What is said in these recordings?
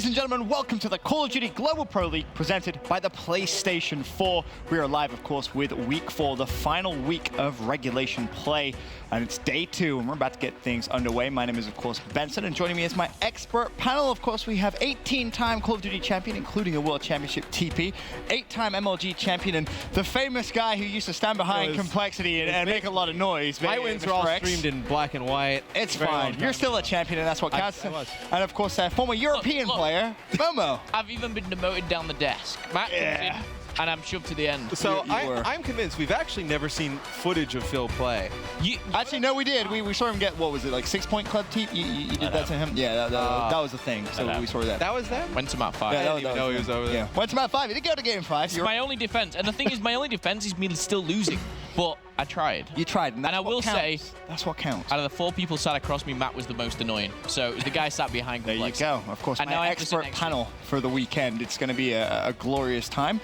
Ladies and gentlemen, welcome to the Call of Duty Global Pro League presented by the PlayStation 4. We are live, of course, with Week 4, the final week of regulation play. And it's day 2, and we're about to get things underway. My name is, of course, Benson, and joining me is my expert panel. Of course, we have 18-time Call of Duty champion, including a World Championship TP, 8-time MLG champion, and the famous guy who used to stand behind Complexity and make a lot, of noise. My wins were all streamed in black and white. It's fine. You're still a champion, and that's what counts. I was. And, of course, former European player, Momo. I've even been demoted down the desk. Matt comes in, and I'm shoved to the end. So I'm convinced we've actually never seen footage of Phil play. Actually, no, we did. We saw him get, what was it, like 6-point club team? You did that to him? Yeah, that was the thing. So we saw that. That was them? Went to map 5. Yeah, I didn't even know he was over there. Yeah. Went to map 5. He didn't go to game 5. It's my only defense. And the thing is, my only defense is me still losing. But I tried. You tried, and, I will say, that's what counts. Out of the 4 people sat across me, Matt was the most annoying. So it was the guy sat behind There Complex. you go. Of course, and my expert panel for the weekend. It's going to be a glorious time.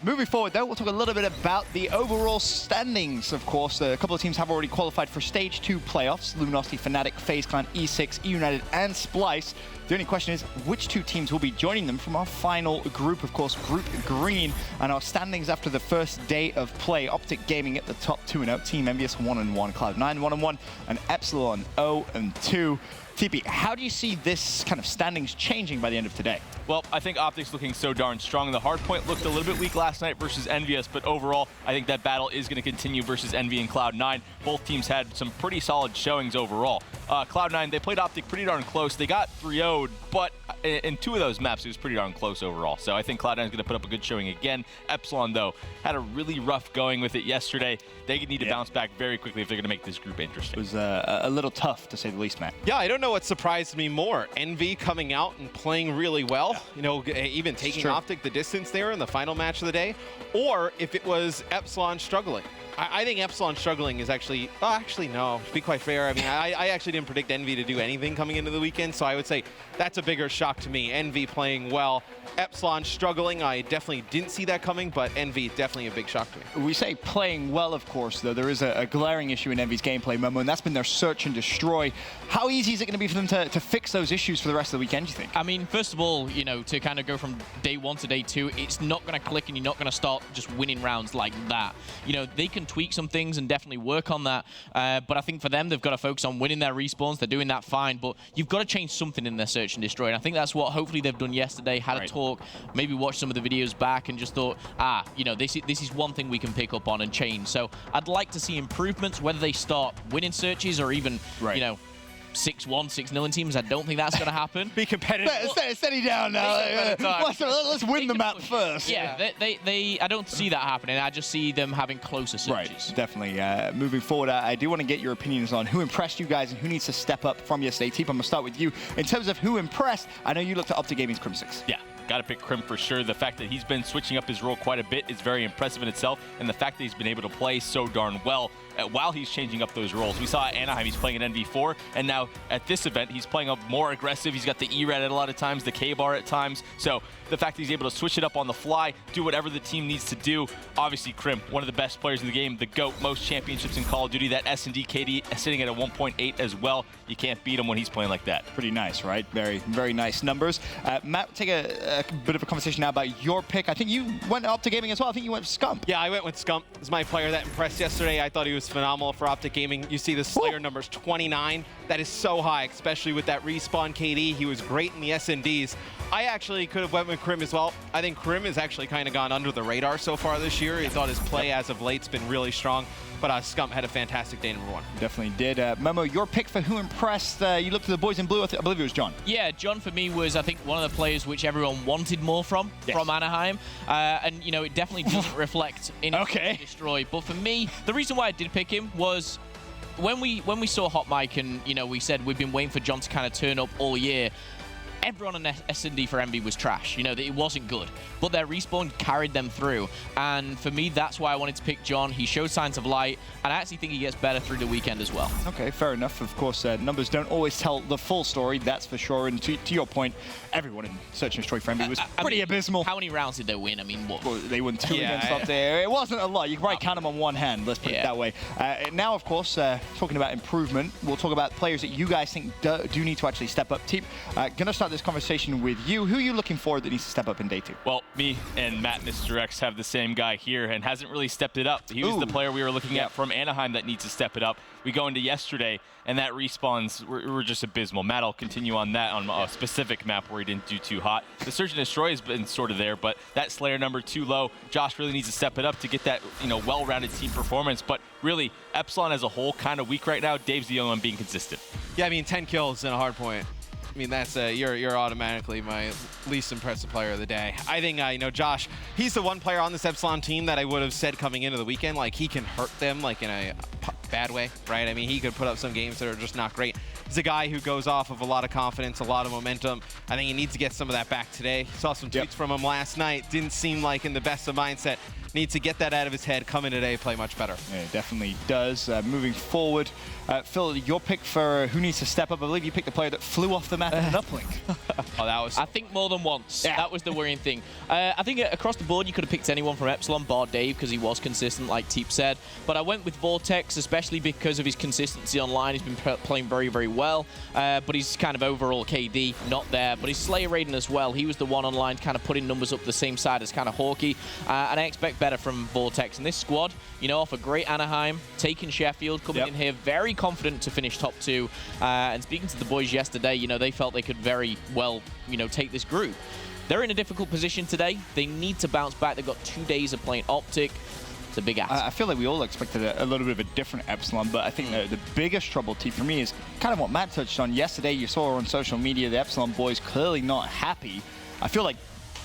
Moving forward, though, we'll talk a little bit about the overall standings. Of course, a couple of teams have already qualified for Stage 2 playoffs. Luminosity, Fnatic, FaZe Clan, E6, E-United, and Splice. The only question is, which 2 teams will be joining them from our final group? Of course, Group Green, and our standings after the first day of play. Optic Gaming at the top 2-0, Team EnVyus 1-1, Cloud9 1-1, and Epsilon 0-2. TP, how do you see this kind of standings changing by the end of today? Well, I think Optic's looking so darn strong. The hardpoint looked a little bit weak last night versus EnVyus, but overall, I think that battle is going to continue versus Envy and Cloud9. Both teams had some pretty solid showings overall. Cloud9, they played Optic pretty darn close. They got 3-0'd, but in 2 of those maps, it was pretty darn close overall. So I think Cloud9 is going to put up a good showing again. Epsilon, though, had a really rough going with it yesterday. They need to bounce back very quickly if they're going to make this group interesting. It was a little tough, to say the least, Matt. Yeah, I don't know what surprised me more. Envy coming out and playing really well, you know, even taking Optic the distance there in the final match of the day, or if it was Epsilon struggling. I think Epsilon struggling is actually, no, to be quite fair, I mean, I actually didn't predict Envy to do anything coming into the weekend, so I would say that's a bigger shock to me. Envy playing well, Epsilon struggling, I definitely didn't see that coming, but Envy definitely a big shock to me. We say playing well, of course, though. There is a glaring issue in Envy's gameplay, Momo, and that's been their search and destroy. How easy is it going to be for them to fix those issues for the rest of the weekend, do you think? I mean, first of all, you know, to kind of go from day 1 to day 2, it's not going to click and you're not going to start just winning rounds like that. You know, they can tweak some things and definitely work on that, but I think for them, they've got to focus on winning their respawns. They're doing that fine, but you've got to change something in their search and destroy, and I think that's what hopefully they've done yesterday. Had a talk, maybe watched some of the videos back and just thought, you know, this is one thing we can pick up on and change. So I'd like to see improvements, whether they start winning searches or even, you know, 6-1, 6-0 in teams. I don't think that's going to happen. Be competitive. Steady down now. Let's win the map first. Yeah, I don't see that happening. I just see them having closer searches. Right, definitely. Moving forward, I do want to get your opinions on who impressed you guys and who needs to step up from yesterday. Teep, I'm going to start with you. In terms of who impressed, I know you looked at Optic Gaming's Crim6. Yeah. Got to pick Crim for sure. The fact that he's been switching up his role quite a bit is very impressive in itself, and the fact that he's been able to play so darn well while he's changing up those roles. We saw at Anaheim he's playing an NV4, and now at this event he's playing up more aggressive. He's got the E-Red at a lot of times, the K-Bar at times. So the fact that he's able to switch it up on the fly, do whatever the team needs to do. Obviously Crim, one of the best players in the game, the GOAT, most championships in Call of Duty. That S&D KD sitting at a 1.8 as well. You can't beat him when he's playing like that. Pretty nice, right? Very, very nice numbers. Matt, take a bit of a conversation now about your pick. I think you went up to gaming as well. I think you went with Scump. Yeah, I went with Scump. It's my player that impressed yesterday. I thought he was phenomenal for Optic Gaming. You see the Slayer numbers 29. That is so high, especially with that respawn KD. He was great in the S&Ds. I actually could have went with Crim as well. I think Crim has actually kind of gone under the radar so far this year. I thought his play as of late's been really strong. But Scump had a fantastic day, number 1. Definitely did. Momo, your pick for who impressed, you looked at the boys in blue, I believe it was John. Yeah, John for me was, I think, one of the players which everyone wanted more from Anaheim. And, you know, it definitely doesn't reflect in Destroy. But for me, the reason why I did pick him was when we saw Hot Mike and, you know, we said we've been waiting for John to kind of turn up all year. Everyone on S&D for Envy was trash. You know, it wasn't good. But their respawn carried them through. And for me, that's why I wanted to pick John. He showed signs of light, and I actually think he gets better through the weekend as well. Okay, fair enough. Of course, numbers don't always tell the full story, that's for sure. And to your point, everyone in Search and Destroy for Envy was pretty abysmal. How many rounds did they win? I mean, what? Well, they won 2 against up there. It wasn't a lot. You can probably count them on one hand, let's put it that way. Now, of course, talking about improvement, we'll talk about players that you guys think do need to actually step up. Teep, gonna start start this conversation with you. Who are you looking for that needs to step up in day 2? Well, me and Matt, Mr. X, have the same guy here and hasn't really stepped it up. He was the player we were looking at from Anaheim that needs to step it up. We go into yesterday, and that respawns were just abysmal. Matt will continue on that on a specific map where he didn't do too hot. The Search and Destroy has been sort of there, but that Slayer number too low. Josh really needs to step it up to get that well-rounded team performance. But really, Epsilon as a whole kind of weak right now. Dave's the only one being consistent. Yeah, I mean, 10 kills in a hard point. I mean, that's you're automatically my least impressive player of the day. I think Josh, he's the one player on this Epsilon team that I would have said coming into the weekend, like he can hurt them like in a bad way, right? I mean, he could put up some games that are just not great. He's a guy who goes off of a lot of confidence, a lot of momentum. I think he needs to get some of that back today. Saw some tweets from him last night. Didn't seem like in the best of mindset. Needs to get that out of his head, come in today, play much better. Yeah, it definitely does. Moving forward, Phil, your pick for who needs to step up, I believe you picked the player that flew off the map in an uplink. I think more than once. Yeah. That was the worrying thing. I think across the board, you could have picked anyone from Epsilon, bar Dave, because he was consistent, like Teep said. But I went with Vortex, especially because of his consistency online. He's been playing very, very well. But he's kind of overall KD, not there. But he's Slayer Raiden as well. He was the one online kind of putting numbers up the same side as kind of Hawkey. And I expect better from Vortex. And this squad, off a great Anaheim, taking Sheffield, coming in here very confident to finish top 2. And speaking to the boys yesterday, they felt they could very well, take this group. They're in a difficult position today. They need to bounce back. They've got 2 days of playing Optic. It's a big ask. I feel like we all expected a little bit of a different Epsilon, but I think the biggest trouble, T, for me is kind of what Matt touched on yesterday. You saw on social media the Epsilon boys clearly not happy. I feel like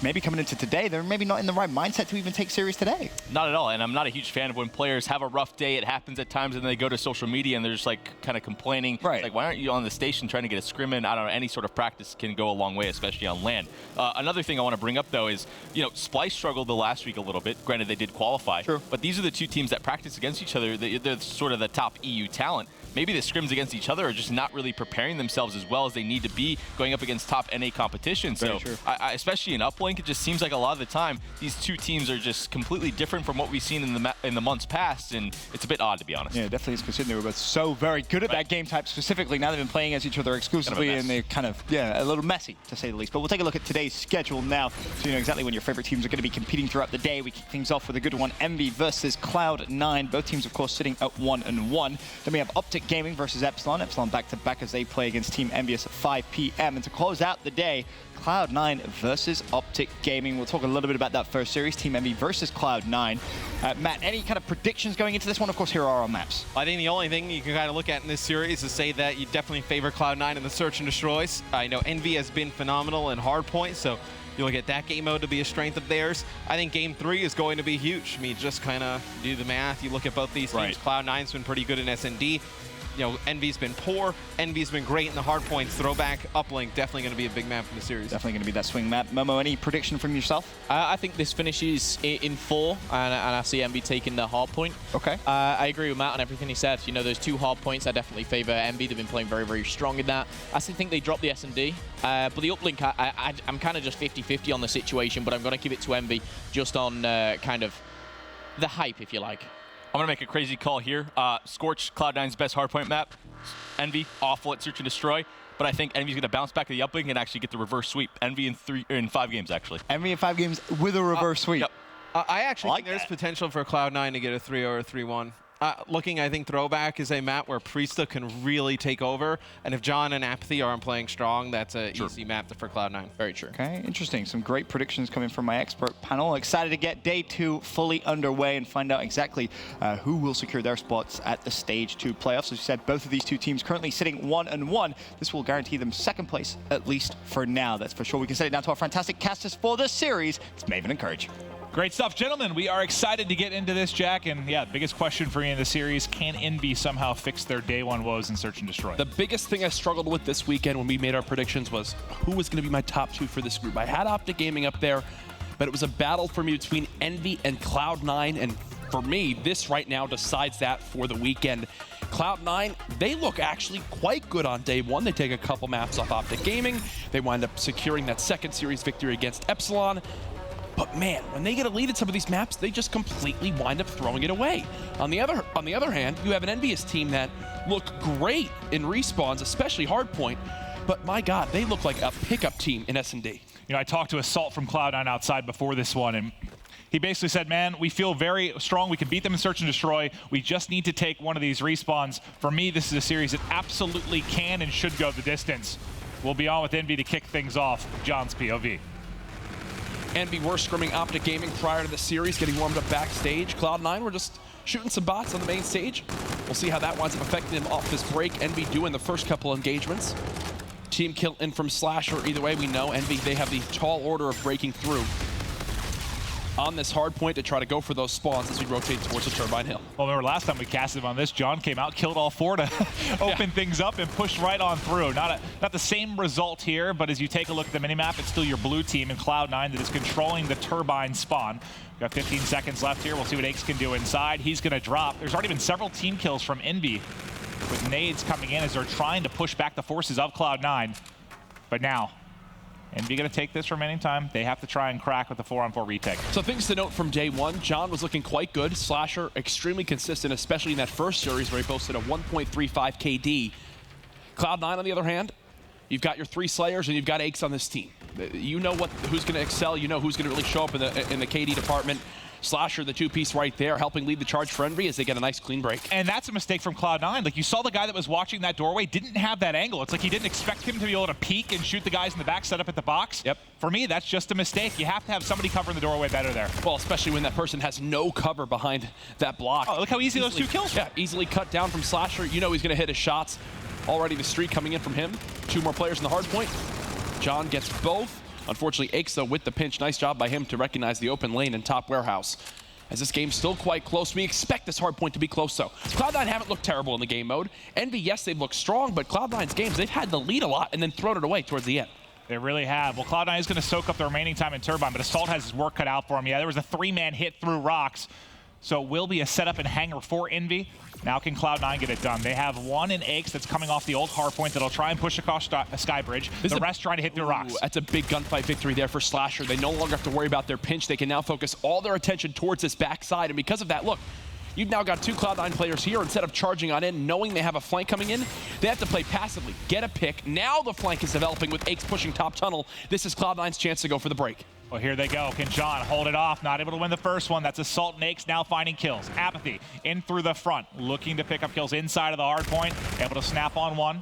maybe coming into today, they're maybe not in the right mindset to even take series today. Not at all, and I'm not a huge fan of when players have a rough day. It happens at times, and they go to social media and they're just like kind of complaining. Right. Like, why aren't you on the station trying to get a scrim in? I don't know. Any sort of practice can go a long way, especially on land. Another thing I want to bring up though is, Splice struggled the last week a little bit. Granted, they did qualify. True. But these are the 2 teams that practice against each other. They're sort of the top EU talent. Maybe the scrims against each other are just not really preparing themselves as well as they need to be going up against top NA competition. Very so, true. Especially in Uplink, it just seems like a lot of the time these 2 teams are just completely different from what we've seen in the months past, and it's a bit odd, to be honest. Yeah, definitely is, considering they were both so very good at that game type specifically. Now they've been playing against each other exclusively, and they're kind of, a little messy, to say the least. But we'll take a look at today's schedule now, so you know exactly when your favorite teams are going to be competing throughout the day. We kick things off with a good one, EnVy versus Cloud9. Both teams, of course, sitting at 1-1. Then we have Optic Gaming versus Epsilon. Epsilon back-to-back as they play against Team EnVyus at 5 p.m. And to close out the day, Cloud9 versus Optic Gaming. We'll talk a little bit about that first series, Team EnVy versus Cloud9. Matt, any kind of predictions going into this one? Of course, here are our maps. I think the only thing you can kind of look at in this series is say that you definitely favor Cloud9 in the Search and Destroys. I know EnVy has been phenomenal in hardpoint, so you look at that game mode to be a strength of theirs. I think Game 3 is going to be huge. I mean, just kind of do the math. You look at both these teams. Cloud9's been pretty good in S&D. EnVy's been poor. EnVy's been great in the hard points. Throwback, uplink, definitely going to be a big map in the series. Definitely going to be that swing map. Momo, any prediction from yourself? I think this finishes in 4, and I see EnVy taking the hard point. Okay. I agree with Matt on everything he said. Those 2 hard points, I definitely favor EnVy. They've been playing very, very strong in that. I still think they dropped the S&D, but the uplink, I'm kind of just 50-50 on the situation, but I'm going to give it to EnVy just on kind of the hype, if you like. I'm going to make a crazy call here. Scorch, Cloud9's best hardpoint map. EnVy, awful at Search and Destroy. But I think EnVy's going to bounce back to the uplink and actually get the reverse sweep. EnVy in 5 games, actually. EnVy in 5 games with a reverse sweep. Yep. I actually think there's potential for Cloud9 to get a 3 or a 3-1. I think Throwback is a map where Priesta can really take over, and if John and Apathy aren't playing strong, that's an easy map for Cloud9. Very true. Okay, interesting. Some great predictions coming from my expert panel. Excited to get day 2 fully underway and find out exactly who will secure their spots at the Stage 2 playoffs. As you said, both of these 2 teams currently sitting 1-1. This will guarantee them 2nd place, at least for now. That's for sure. We can send it down to our fantastic casters for this series. It's Maven and Courage. Great stuff, gentlemen. We are excited to get into this, Jack. And yeah, biggest question for me in the series, can EnVy somehow fix their day 1 woes in Search and Destroy? The biggest thing I struggled with this weekend when we made our predictions was who was going to be my top 2 for this group. I had Optic Gaming up there, but it was a battle for me between EnVy and Cloud9. And for me, this right now decides that for the weekend. Cloud9, they look actually quite good on day 1. They take a couple maps off Optic Gaming. They wind up securing that 2nd series victory against Epsilon. But man, when they get a lead at some of these maps, they just completely wind up throwing it away. On the other hand, you have an EnVyus team that look great in respawns, especially hardpoint. but my God, they look like a pickup team in S&D. You know, I talked to Assault from Cloud9 outside before this one, and he basically said, man, we feel very strong. We can beat them in Search and Destroy. We just need to take one of these respawns. For me, this is a series that absolutely can and should go the distance. We'll be on with EnVy to kick things off. John's POV. EnVy were scrimming Optic Gaming prior to the series, getting warmed up backstage. Cloud9 were just shooting some bots on the main stage. We'll see how that winds up affecting them off this break. EnVy doing the first couple engagements. Team kill in from Slasher. Either way, we know EnVy, they have the tall order of breaking through on this hard point to try to go for those spawns as we rotate towards the Turbine Hill. Well, remember last time we casted him on this, John came out, killed all 4 to open things up and push right on through. Not the same result here, but as you take a look at the minimap, it's still your blue team in Cloud9 that is controlling the Turbine spawn. We've got 15 seconds left here. We'll see what Aches can do inside. He's going to drop. There's already been several team kills from EnVy with nades coming in as they're trying to push back the forces of Cloud9. But now, EnVy going to take this remaining time. They have to try and crack with the 4-on-4 retake. So things to note from day one. John was looking quite good. Slasher extremely consistent, especially in that first series where he posted a 1.35 KD. Cloud9, on the other hand, you've got your 3 Slayers and you've got Aches on this team. You know who's going to excel. You know who's going to really show up in the KD department. Slasher, the 2-piece right there, helping lead the charge for EnVy as they get a nice clean break. And that's a mistake from Cloud9. Like, you saw the guy that was watching that doorway didn't have that angle. It's like he didn't expect him to be able to peek and shoot the guys in the back set up at the box. Yep. For me, that's just a mistake. You have to have somebody covering the doorway better there. Well, especially when that person has no cover behind that block. Oh, look how easy those 2 kills were. Yeah, easily cut down from Slasher. You know he's going to hit his shots. Already the streak coming in from him. 2 more players in the hard point. John gets both. Unfortunately, Aches, though, with the pinch. Nice job by him to recognize the open lane in top warehouse. As this game's still quite close, we expect this hard point to be close, though. Cloud9 haven't looked terrible in the game mode. EnVy, yes, they've looked strong, but Cloud9's games, they've had the lead a lot and then thrown it away towards the end. They really have. Well, Cloud9 is going to soak up the remaining time in Turbine, but Assault has his work cut out for him. Yeah, there was a 3-man hit through rocks. So it will be a setup and hanger for EnVy. Now can Cloud9 get it done? They have 1 in Aches that's coming off the old hard point that'll try and push across Sky Bridge. The rest trying to hit through rocks. That's a big gunfight victory there for Slasher. They no longer have to worry about their pinch. They can now focus all their attention towards this backside. And because of that, look, you've now got 2 Cloud9 players here. Instead of charging on in, knowing they have a flank coming in, they have to play passively, get a pick. Now the flank is developing with Aches pushing top tunnel. This is Cloud9's chance to go for the break. Well, here they go. Can John hold it off? Not able to win the first one. That's Assault and Aches now finding kills. Apathy in through the front, looking to pick up kills inside of the hard point. Able to snap on 1.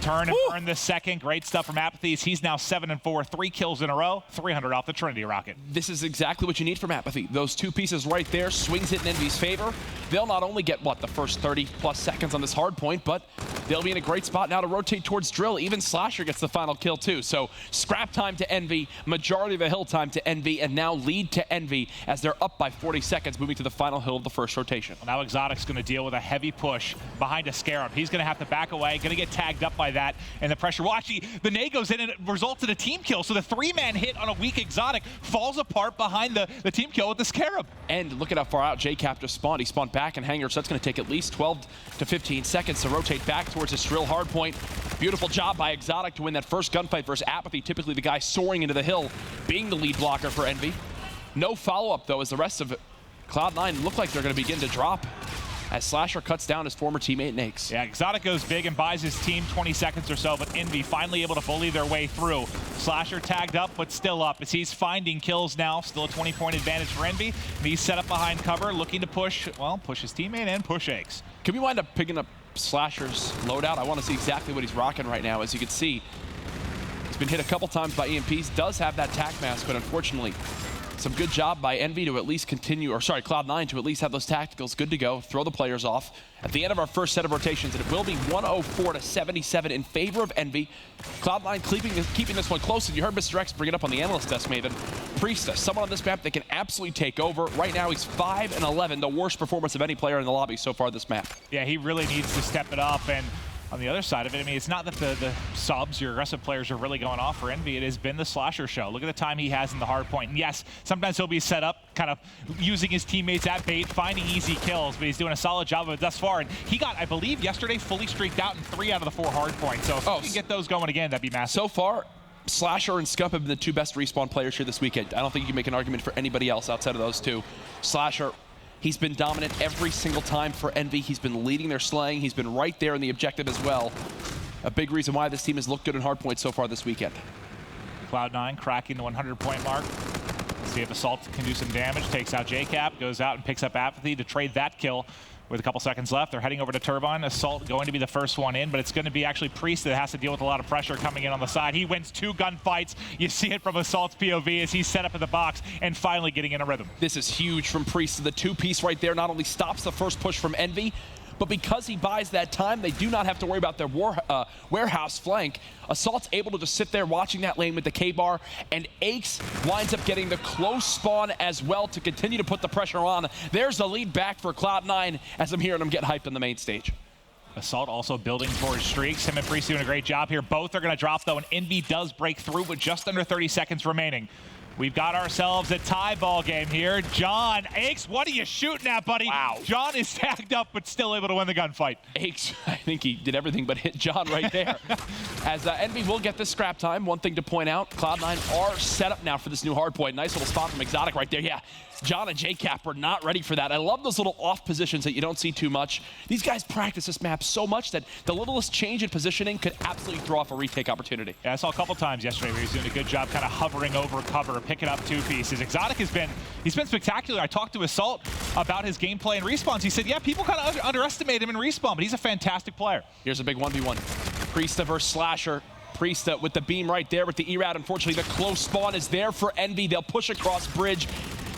Turn and burn the second. Great stuff from Apathy. He's now 7-4, 3 kills in a row, 300 off the Trinity Rocket. This is exactly what you need from Apathy. Those 2 pieces right there, swings it in EnVy's favor. They'll not only get, the first 30+ seconds on this hard point, but they'll be in a great spot now to rotate towards Drill. Even Slasher gets the final kill too. So scrap time to EnVy, majority of the hill time to EnVy, and now lead to EnVy as they're up by 40 seconds, moving to the final hill of the first rotation. Well, now Exotic's going to deal with a heavy push behind a Scarab. He's going to have to back away, going to get tagged up by that, and the pressure. Well, actually, the nade goes in and it results in a team kill. So the 3-man hit on a weak Exotic falls apart behind the team kill with the Scarab. And look at how far out JCap just spawned. He spawned back in Hangar, so that's going to take at least 12 to 15 seconds to rotate back towards his drill hard point. Beautiful job by Exotic to win that first gunfight versus Apathy, typically the guy soaring into the hill, being the lead blocker for EnVy. No follow-up, though, as the rest of Cloud9 look like they're going to begin to drop as Slasher cuts down his former teammate Nakes. Yeah, Exotic goes big and buys his team 20 seconds or so, but EnVy finally able to bully their way through. Slasher tagged up, but still up as he's finding kills now. Still a 20-point advantage for EnVy. And he's set up behind cover, looking to push, well, push his teammate and push Aches. Can we wind up picking up Slasher's loadout? I want to see exactly what he's rocking right now. As you can see, he's been hit a couple times by EMPs, does have that tac mask, but unfortunately, some good job by EnVy to at least continue, or sorry, Cloud9 to at least have those tacticals good to go, throw the players off. At the end of our first set of rotations, and it will be 104 to 77 in favor of EnVy. Cloud9 keeping this one close, and you heard Mr. X bring it up on the analyst desk, Maven. Priestess, someone on this map that can absolutely take over. Right now, he's 5-11, the worst performance of any player in the lobby so far this map. Yeah, he really needs to step it up, and on the other side of it, I mean, it's not that the subs, your aggressive players, are really going off for EnVy. It has been the Slasher show. Look at the time he has in the hard point. And yes, sometimes he'll be set up, kind of using his teammates at bait, finding easy kills, but he's doing a solid job of it thus far. And he got, I believe, yesterday fully streaked out in 3 out of the 4 hard points. So if he can get those going again, that'd be massive. So far, Slasher and Scup have been the 2 best respawn players here this weekend. I don't think you can make an argument for anybody else outside of those 2. Slasher, he's been dominant every single time for EnVy. He's been leading their slaying. He's been right there in the objective as well. a big reason why this team has looked good in hardpoint so far this weekend. Cloud9 cracking the 100-point mark. See if Assault can do some damage. Takes out JCap, goes out and picks up Apathy to trade that kill. With a couple seconds left, they're heading over to Turbine. Assault going to be the first one in, but it's going to be actually Priest that has to deal with a lot of pressure coming in on the side. He wins 2 gunfights. You see it from Assault's POV as he's set up in the box and finally getting in a rhythm. This is huge from Priest. The 2-piece right there not only stops the first push from Envy, but because he buys that time, they do not have to worry about their warehouse flank. Assault's able to just sit there watching that lane with the K-bar, and Aches winds up getting the close spawn as well to continue to put the pressure on. There's the lead back for Cloud9 as I'm hearing them get hyped on the main stage. Assault also building towards streaks. Him and Priest doing a great job here. Both are going to drop, though, and Envy does break through with just under 30 seconds remaining. We've got ourselves a tie ball game here. John, Aches, what are you shooting at, buddy? Wow. John is tagged up, but still able to win the gunfight. Aches, I think he did everything but hit John right there. As Envy will get this scrap time. One thing to point out, Cloud9 are set up now for this new hardpoint. Nice little spot from Exotic right there. Yeah, John and JCap were not ready for that. I love those little off positions that you don't see too much. These guys practice this map so much that the littlest change in positioning could absolutely throw off a retake opportunity. Yeah, I saw a couple times yesterday where he's doing a good job kind of hovering over cover, picking up 2 pieces. Exotic he's been spectacular. I talked to Assault about his gameplay and respawns. He said, yeah, people kind of underestimate him in respawn, but he's a fantastic player. Here's a big 1v1. Priesta versus Slasher. Priesta with the beam right there with the E-Rad. Unfortunately, the close spawn is there for Envy. They'll push across bridge.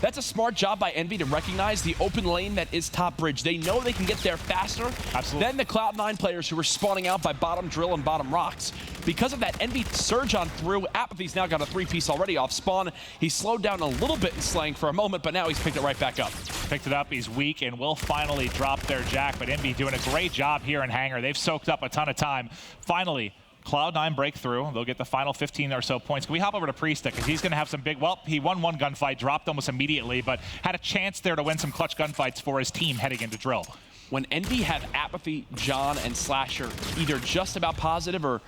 That's a smart job by Envy to recognize the open lane that is top bridge. They know they can get there faster than the Cloud9 players who are spawning out by bottom drill and bottom rocks. Because of that, Envy surge on through. Apathy's now got a 3-piece already off spawn. He slowed down a little bit in slaying for a moment, but now he's picked it right back up. Picked it up, he's weak, and will finally drop their Jack, but Envy doing a great job here in Hangar. They've soaked up a ton of time. Finally, Cloud9 breakthrough. They'll get the final 15 or so points. Can we hop over to Priesta? Because he's going to have some big, well, he won 1 gunfight, dropped almost immediately, but had a chance there to win some clutch gunfights for his team heading into Drill. When Envy have Apathy, John, and Slasher either just about positive or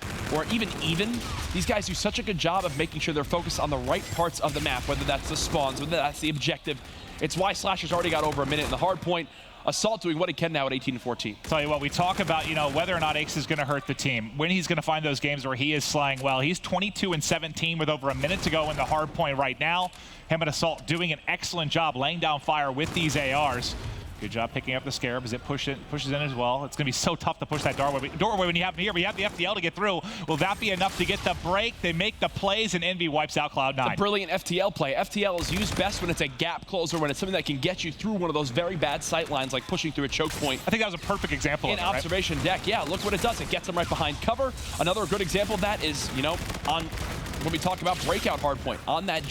even, these guys do such a good job of making sure they're focused on the right parts of the map, whether that's the spawns, whether that's the objective. It's why Slasher's already got over a minute in the hard point. Assault doing what he can now at 18-14. Tell you what, we talk about, whether or not Aches is going to hurt the team, when he's going to find those games where he is slaying well. He's 22-17 with over a minute to go in the hard point right now. Him and Assault doing an excellent job laying down fire with these ARs. Good job picking up the Scarab as it pushes in as well. It's going to be so tough to push that doorway when you have him here. We have the FTL to get through. Will that be enough to get the break? They make the plays, and Envy wipes out Cloud9. A brilliant FTL play. FTL is used best when it's a gap closer, when it's something that can get you through one of those very bad sight lines, like pushing through a choke point. I think that was a perfect example in of it, observation right? deck. Yeah, look what it does. It gets them right behind cover. Another good example of that is, on when we talk about breakout hardpoint, on that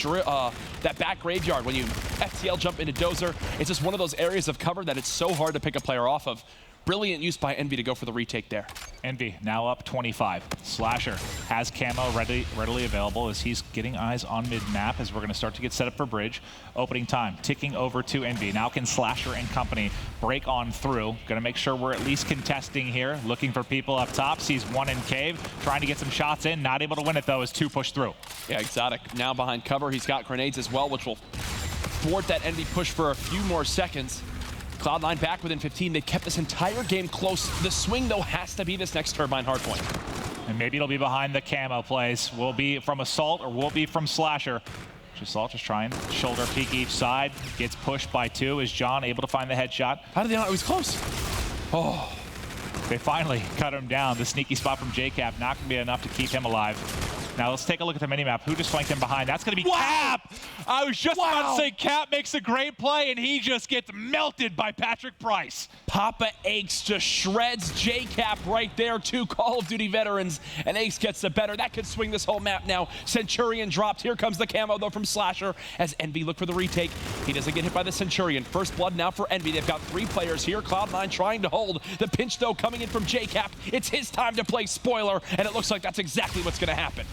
that back graveyard, when you FTL jump into Dozer, it's just one of those areas of cover that it's so hard to pick a player off of. Brilliant use by Envy to go for the retake there. Envy now up 25. Slasher has camo readily available as he's getting eyes on mid-map as we're going to start to get set up for bridge. Opening time ticking over to Envy. Now can Slasher and company break on through? Going to make sure we're at least contesting here. Looking for people up top. Sees one in cave. Trying to get some shots in. Not able to win it though as 2 push through. Yeah, Exotic now behind cover. He's got grenades as well, which will thwart that Envy push for a few more seconds. Cloud9 back within 15. They kept this entire game close. The swing, though, has to be this next Turbine hardpoint. And maybe it'll be behind the camo plays. Will be from Assault or will be from Slasher. Assault just trying shoulder peek each side. Gets pushed by 2. Is John able to find the headshot? How did they not? It was close. Oh. They finally cut him down. The sneaky spot from JCap not going to be enough to keep him alive. Now let's take a look at the minimap. Who just flanked him behind? That's going to be Cap! I was just about to say Cap makes a great play, and he just gets melted by Patrick Price. Papa Aches just shreds JCap right there. 2 Call of Duty veterans, and Aches gets the better. That could swing this whole map now. Centurion dropped. Here comes the camo, though, from Slasher as Envy look for the retake. He doesn't get hit by the Centurion. First blood now for Envy. They've got 3 players here. Cloud9 trying to hold. The pinch, though, coming in from JCap. It's his time to play spoiler, and it looks like that's exactly what's going to happen.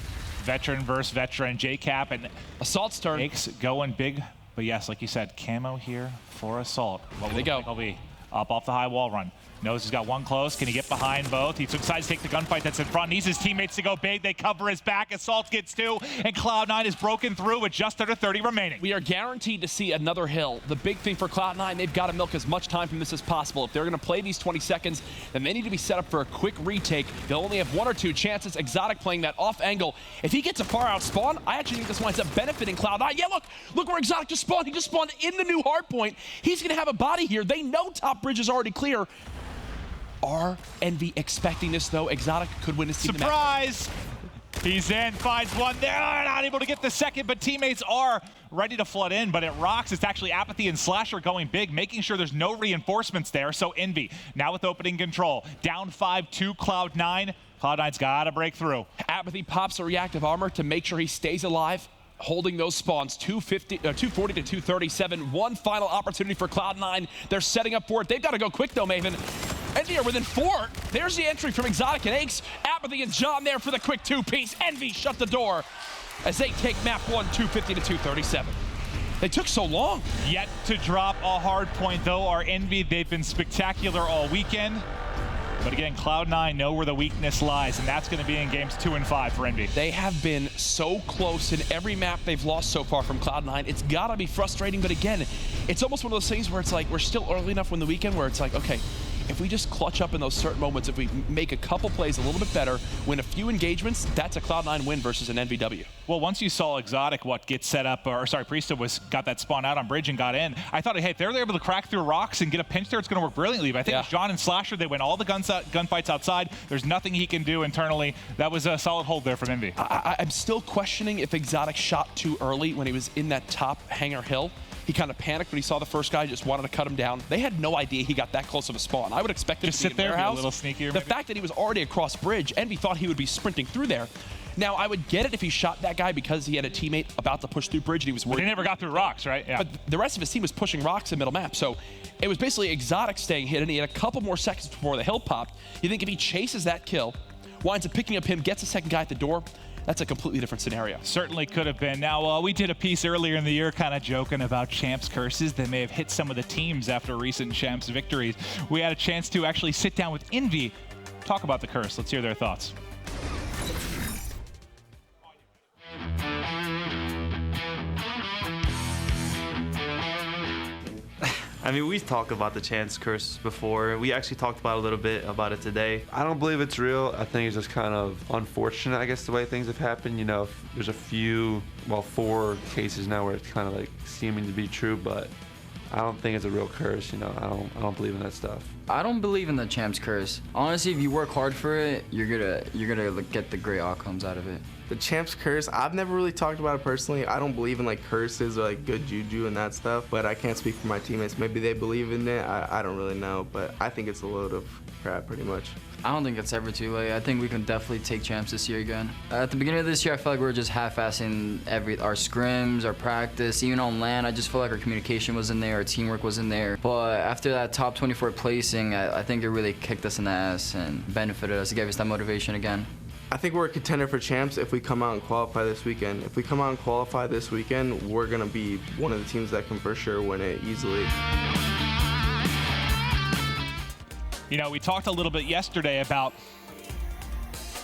Veteran versus veteran. JCap and Assault's turn. Aches going big. But yes, like you said, camo here for Assault. There they go. They'll be up off the high wall run. Knows he's got one close. Can he get behind both? He decides to take the gunfight that's in front. Needs his teammates to go big. They cover his back. Assault gets 2, and Cloud9 is broken through with just under 30 remaining. We are guaranteed to see another hill. The big thing for Cloud9, they've got to milk as much time from this as possible. If they're going to play these 20 seconds, then they need to be set up for a quick retake. They'll only have 1 or 2 chances. Exotic playing that off angle. If he gets a far out spawn, I actually think this winds up benefiting Cloud9. Yeah, look where Exotic just spawned. He just spawned in the new hard point. He's going to have a body here. They know top bridge is already clear. Are EnVy expecting this, though? Exotic could win his team. Surprise! He's in, finds one there, not able to get the second, but teammates are ready to flood in, but it rocks. It's actually Apathy and Slasher going big, making sure there's no reinforcements there. So EnVy, now with opening control, down 5-2 Cloud9. Cloud9's got to break through. Apathy pops a reactive armor to make sure he stays alive, holding those spawns. 240 to 237. One final opportunity for Cloud9. They're setting up for it. They've got to go quick, though, Maven. EnVy are within 4. There's the entry from Exotic and Aches. Apathy and John there for the quick 2-piece. EnVy shut the door as they take map 1, 250 to 237. They took so long. Yet to drop a hard point, though, are EnVy. They've been spectacular all weekend. But again, Cloud9 know where the weakness lies, and that's going to be in games 2 and 5 for EnVy. They have been so close in every map they've lost so far from Cloud9. It's got to be frustrating, but again, it's almost one of those things where it's like we're still early enough in the weekend where it's like, okay, if we just clutch up in those certain moments, if we make a couple plays a little bit better, win a few engagements, that's a Cloud9 win versus an NVW. Well, once you saw Exotic, get set up, or sorry, Priesthood got that spawn out on bridge and got in, I thought, hey, if they're able to crack through rocks and get a pinch there, it's going to work brilliantly. But I think with John and Slasher, they win all the gunfights outside. There's nothing he can do internally. That was a solid hold there from EnVy. I'm still questioning if Exotic shot too early when he was in that top hangar hill. He kind of panicked when he saw the first guy, just wanted to cut him down. They had no idea he got that close of a spawn. I would expect him just to sit there, be a little sneakier. The fact that he was already across bridge, EnVy thought he would be sprinting through there. Now, I would get it if he shot that guy because he had a teammate about to push through bridge and he was worried. But he never got through rocks, right? Yeah. But the rest of his team was pushing rocks in middle map. So it was basically Exotic staying hidden. He had a couple more seconds before the hill popped. You think if he chases that kill, winds up picking up him, gets a second guy at the door, that's a completely different scenario. Certainly could have been. Now, we did a piece earlier in the year kind of joking about champs curses that may have hit some of the teams after recent champs victories. We had a chance to actually sit down with EnVy, talk about the curse. Let's hear their thoughts. I mean, we've talked about the chance curse before. We actually talked about a little bit about it today. I don't believe it's real. I think it's just kind of unfortunate, I guess, the way things have happened. You know, there's a few, well, 4 cases now where it's kind of like seeming to be true, but I don't think it's a real curse. You know, I don't believe in that stuff. I don't believe in the champ's curse. Honestly, if you work hard for it, you're gonna get the great outcomes out of it. The champ's curse, I've never really talked about it personally. I don't believe in like curses or like good juju and that stuff, but I can't speak for my teammates. Maybe they believe in it, I don't really know, but I think it's a load of crap pretty much. I don't think it's ever too late. I think we can definitely take champs this year again. At the beginning of this year, I felt like we were just half-assing our scrims, our practice, even on LAN. I just felt like our communication wasn't there, our teamwork wasn't there. But after that top 24 placing, I think it really kicked us in the ass and benefited us. It gave us that motivation again. I think we're a contender for champs if we come out and qualify this weekend. If we come out and qualify this weekend, we're gonna be one of the teams that can for sure win it easily. You know, we talked a little bit yesterday about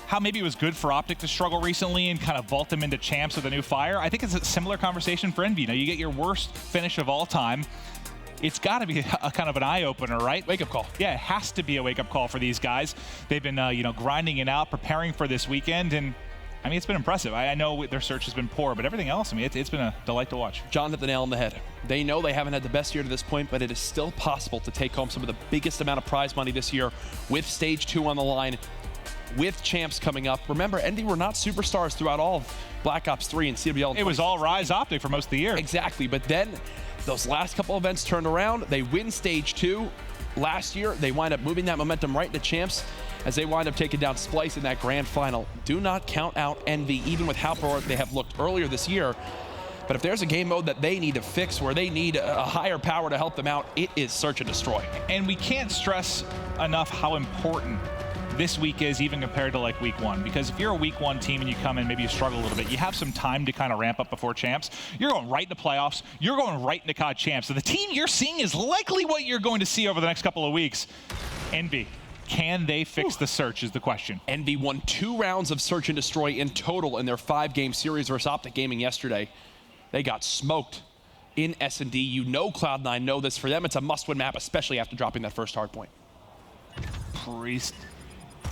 how maybe it was good for Optic to struggle recently and kind of vault them into champs with a new fire. I think it's a similar conversation for EnVy. You know, you get your worst finish of all time. It's got to be a kind of an eye-opener, right? Wake-up call. Yeah, it has to be a wake-up call for these guys. They've been, you know, grinding it out, preparing for this weekend, and I mean, it's been impressive. I know their search has been poor, but everything else, I mean, it's been a delight to watch. John hit the nail on the head. They know they haven't had the best year to this point, but it is still possible to take home some of the biggest amount of prize money this year with Stage 2 on the line, with champs coming up. Remember, EnVy were not superstars throughout all of Black Ops 3 and CWL. It was all Rise Optic for most of the year. Exactly, but then those last couple events turned around. They win Stage 2 last year. They wind up moving that momentum right into champs as they wind up taking down Splice in that grand final. Do not count out EnVy, even with how poor they have looked earlier this year. But if there's a game mode that they need to fix, where they need a higher power to help them out, it is Search and Destroy. And we can't stress enough how important this week is, even compared to like week 1, because if you're a week 1 team and you come in, maybe you struggle a little bit, you have some time to kind of ramp up before champs. You're going right into playoffs, you're going right into COD champs. So the team you're seeing is likely what you're going to see over the next couple of weeks. EnVy, can they fix the search is the question. EnVy won 2 rounds of Search and Destroy in total in their 5-game series versus Optic Gaming yesterday. They got smoked in S&D. You know Cloud9 know this. For them, it's a must-win map, especially after dropping that first hard point. Priest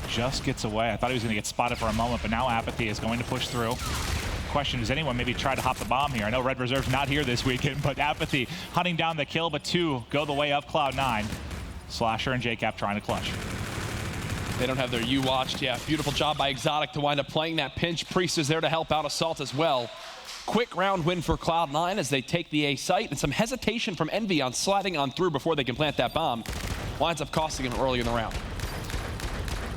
just gets away. I thought he was going to get spotted for a moment, but now Apathy is going to push through. Question, does anyone maybe try to hop the bomb here? I know Red Reserve's not here this weekend, but Apathy hunting down the kill, but 2 go the way of Cloud9. Slasher and JCap trying to clutch. They don't have their U watched. Yeah, beautiful job by Exotic to wind up playing that pinch. Priest is there to help out Assault as well. Quick round win for Cloud9 as they take the A site, and some hesitation from EnVy on sliding on through before they can plant that bomb. Winds up costing him early in the round.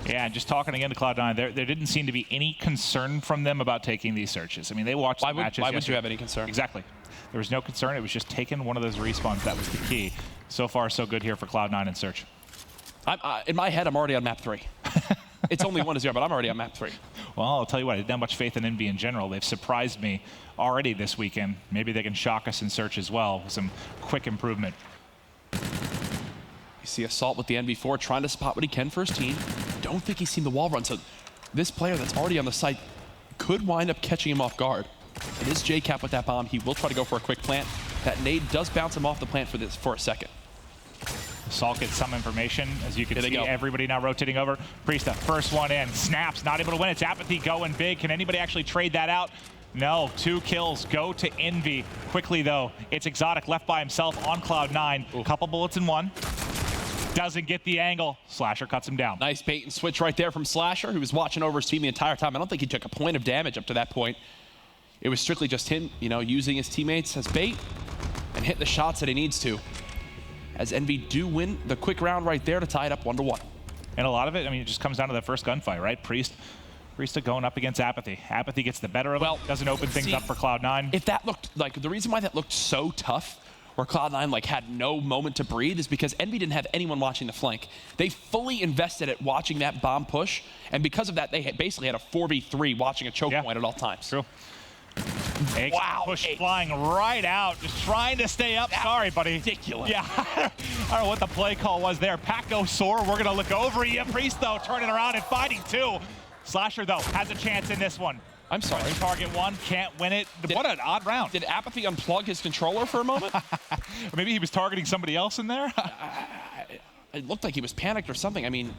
Yeah, and just talking again to Cloud9, there didn't seem to be any concern from them about taking these searches. I mean, they watched the matches. Why would you have any concern? Exactly. There was no concern. It was just taking one of those respawns. That was the key. So far, so good here for Cloud9 in Search. In my head, I'm already on map 3. It's only 1-0, but I'm already on map 3. Well, I'll tell you what, I didn't have much faith in EnVy in general. They've surprised me already this weekend. Maybe they can shock us in Search as well with some quick improvement. You see Assault with the NV4 trying to spot what he can for his team. Don't think he's seen the wall run, so this player that's already on the site could wind up catching him off guard. It is JCap with that bomb. He will try to go for a quick plant. That nade does bounce him off the plant for a second. Assault gets some information. As you can see, everybody now rotating over. Priesta, first one in. Snaps, not able to win. It's Apathy going big. Can anybody actually trade that out? No, 2 kills go to EnVy. Quickly, though, it's Exotic left by himself on Cloud9. A couple bullets in one. Doesn't get the angle. Slasher cuts him down. Nice bait and switch right there from Slasher, who was watching over his team the entire time. I don't think he took a point of damage up to that point. It was strictly just him, you know, using his teammates as bait and hitting the shots that he needs to. As EnVy do win the quick round right there to tie it up 1-1. And a lot of it, I mean, it just comes down to that first gunfight, right? Priesta going up against Apathy. Apathy gets the better of it, doesn't open things up for Cloud9. If that looked, like, the reason why that looked so tough, where Cloud9 like had no moment to breathe, is because EnVy didn't have anyone watching the flank. They fully invested at watching that bomb push, and because of that, they basically had a 4v3 watching a choke point at all times. True. Wow, push flying right out, just trying to stay up. Sorry, buddy. Ridiculous. Yeah, I don't know what the play call was there. Pack goes sore. We're going to look over you. Priest, though, turning around and fighting, too. Slasher, though, has a chance in this one. I'm sorry. Target 1, can't win it. What an odd round. Did Apathy unplug his controller for a moment? Or maybe he was targeting somebody else in there? It looked like he was panicked or something. I mean,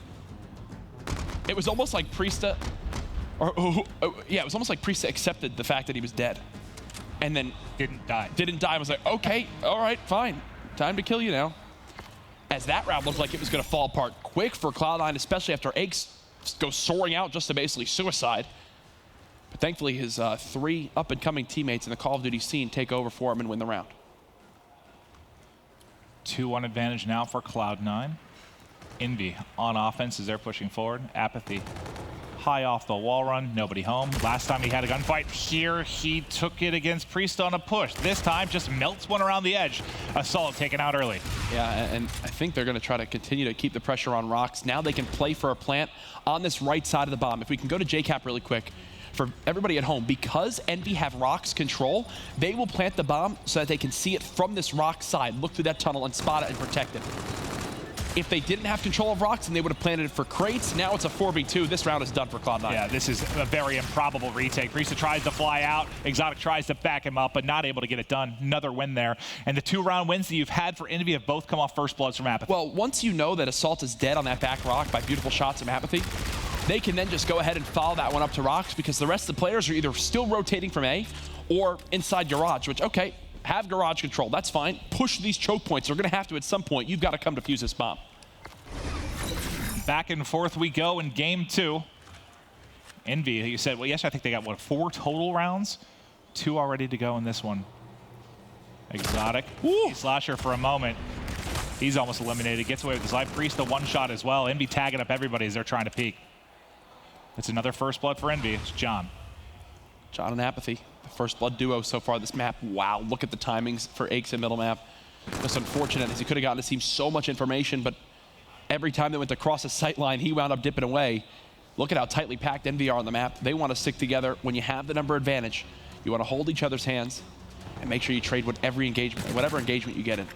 it was almost like Priesta... yeah, it was almost like Priesta accepted the fact that he was dead. And then... Didn't die. I was like, okay, all right, fine. Time to kill you now. As that round looked like it was going to fall apart quick for Cloud9, especially after Aches goes soaring out just to basically suicide. But thankfully, his 3 up-and-coming teammates in the Call of Duty scene take over for him and win the round. 2-1 advantage now for Cloud9. EnVy on offense as they're pushing forward. Apathy high off the wall run, nobody home. Last time he had a gunfight here, he took it against Priest on a push. This time, just melts one around the edge. Assault taken out early. Yeah, and I think they're going to try to continue to keep the pressure on Rocks. Now they can play for a plant on this right side of the bomb. If we can go to JCap really quick, for everybody at home, because EnVy have Rocks control, they will plant the bomb so that they can see it from this Rock side, look through that tunnel and spot it and protect it. If they didn't have control of Rocks, then they would have planted it for crates. Now it's a 4v2. This round is done for Cloud9. Yeah, this is a very improbable retake. Priesta tries to fly out. Exotic tries to back him up, but not able to get it done. Another win there. And the 2-round wins that you've had for EnVy have both come off first bloods from Apathy. Well, once you know that Assault is dead on that back rock by beautiful shots from Apathy, they can then just go ahead and follow that one up to Rocks, because the rest of the players are either still rotating from A or inside Garage, which, okay, have Garage control. That's fine. Push these choke points. They're going to have to at some point. You've got to come defuse this bomb. Back and forth we go in game 2. EnVy, you said, well, yes, I think they got, what, 4 total rounds? 2 already to go in this one. Exotic. Slasher for a moment. He's almost eliminated. Gets away with his life. Priest, the 1 shot as well. EnVy tagging up everybody as they're trying to peek. It's another first blood for EnVy. It's John. John and Apathy, the first blood duo so far this map. Wow, look at the timings for Aches in middle map. Just unfortunate, as he could have gotten to see so much information, but every time they went across the sight line, he wound up dipping away. Look at how tightly packed EnVy are on the map. They want to stick together. When you have the number advantage, you want to hold each other's hands and make sure you trade whatever engagement you get in.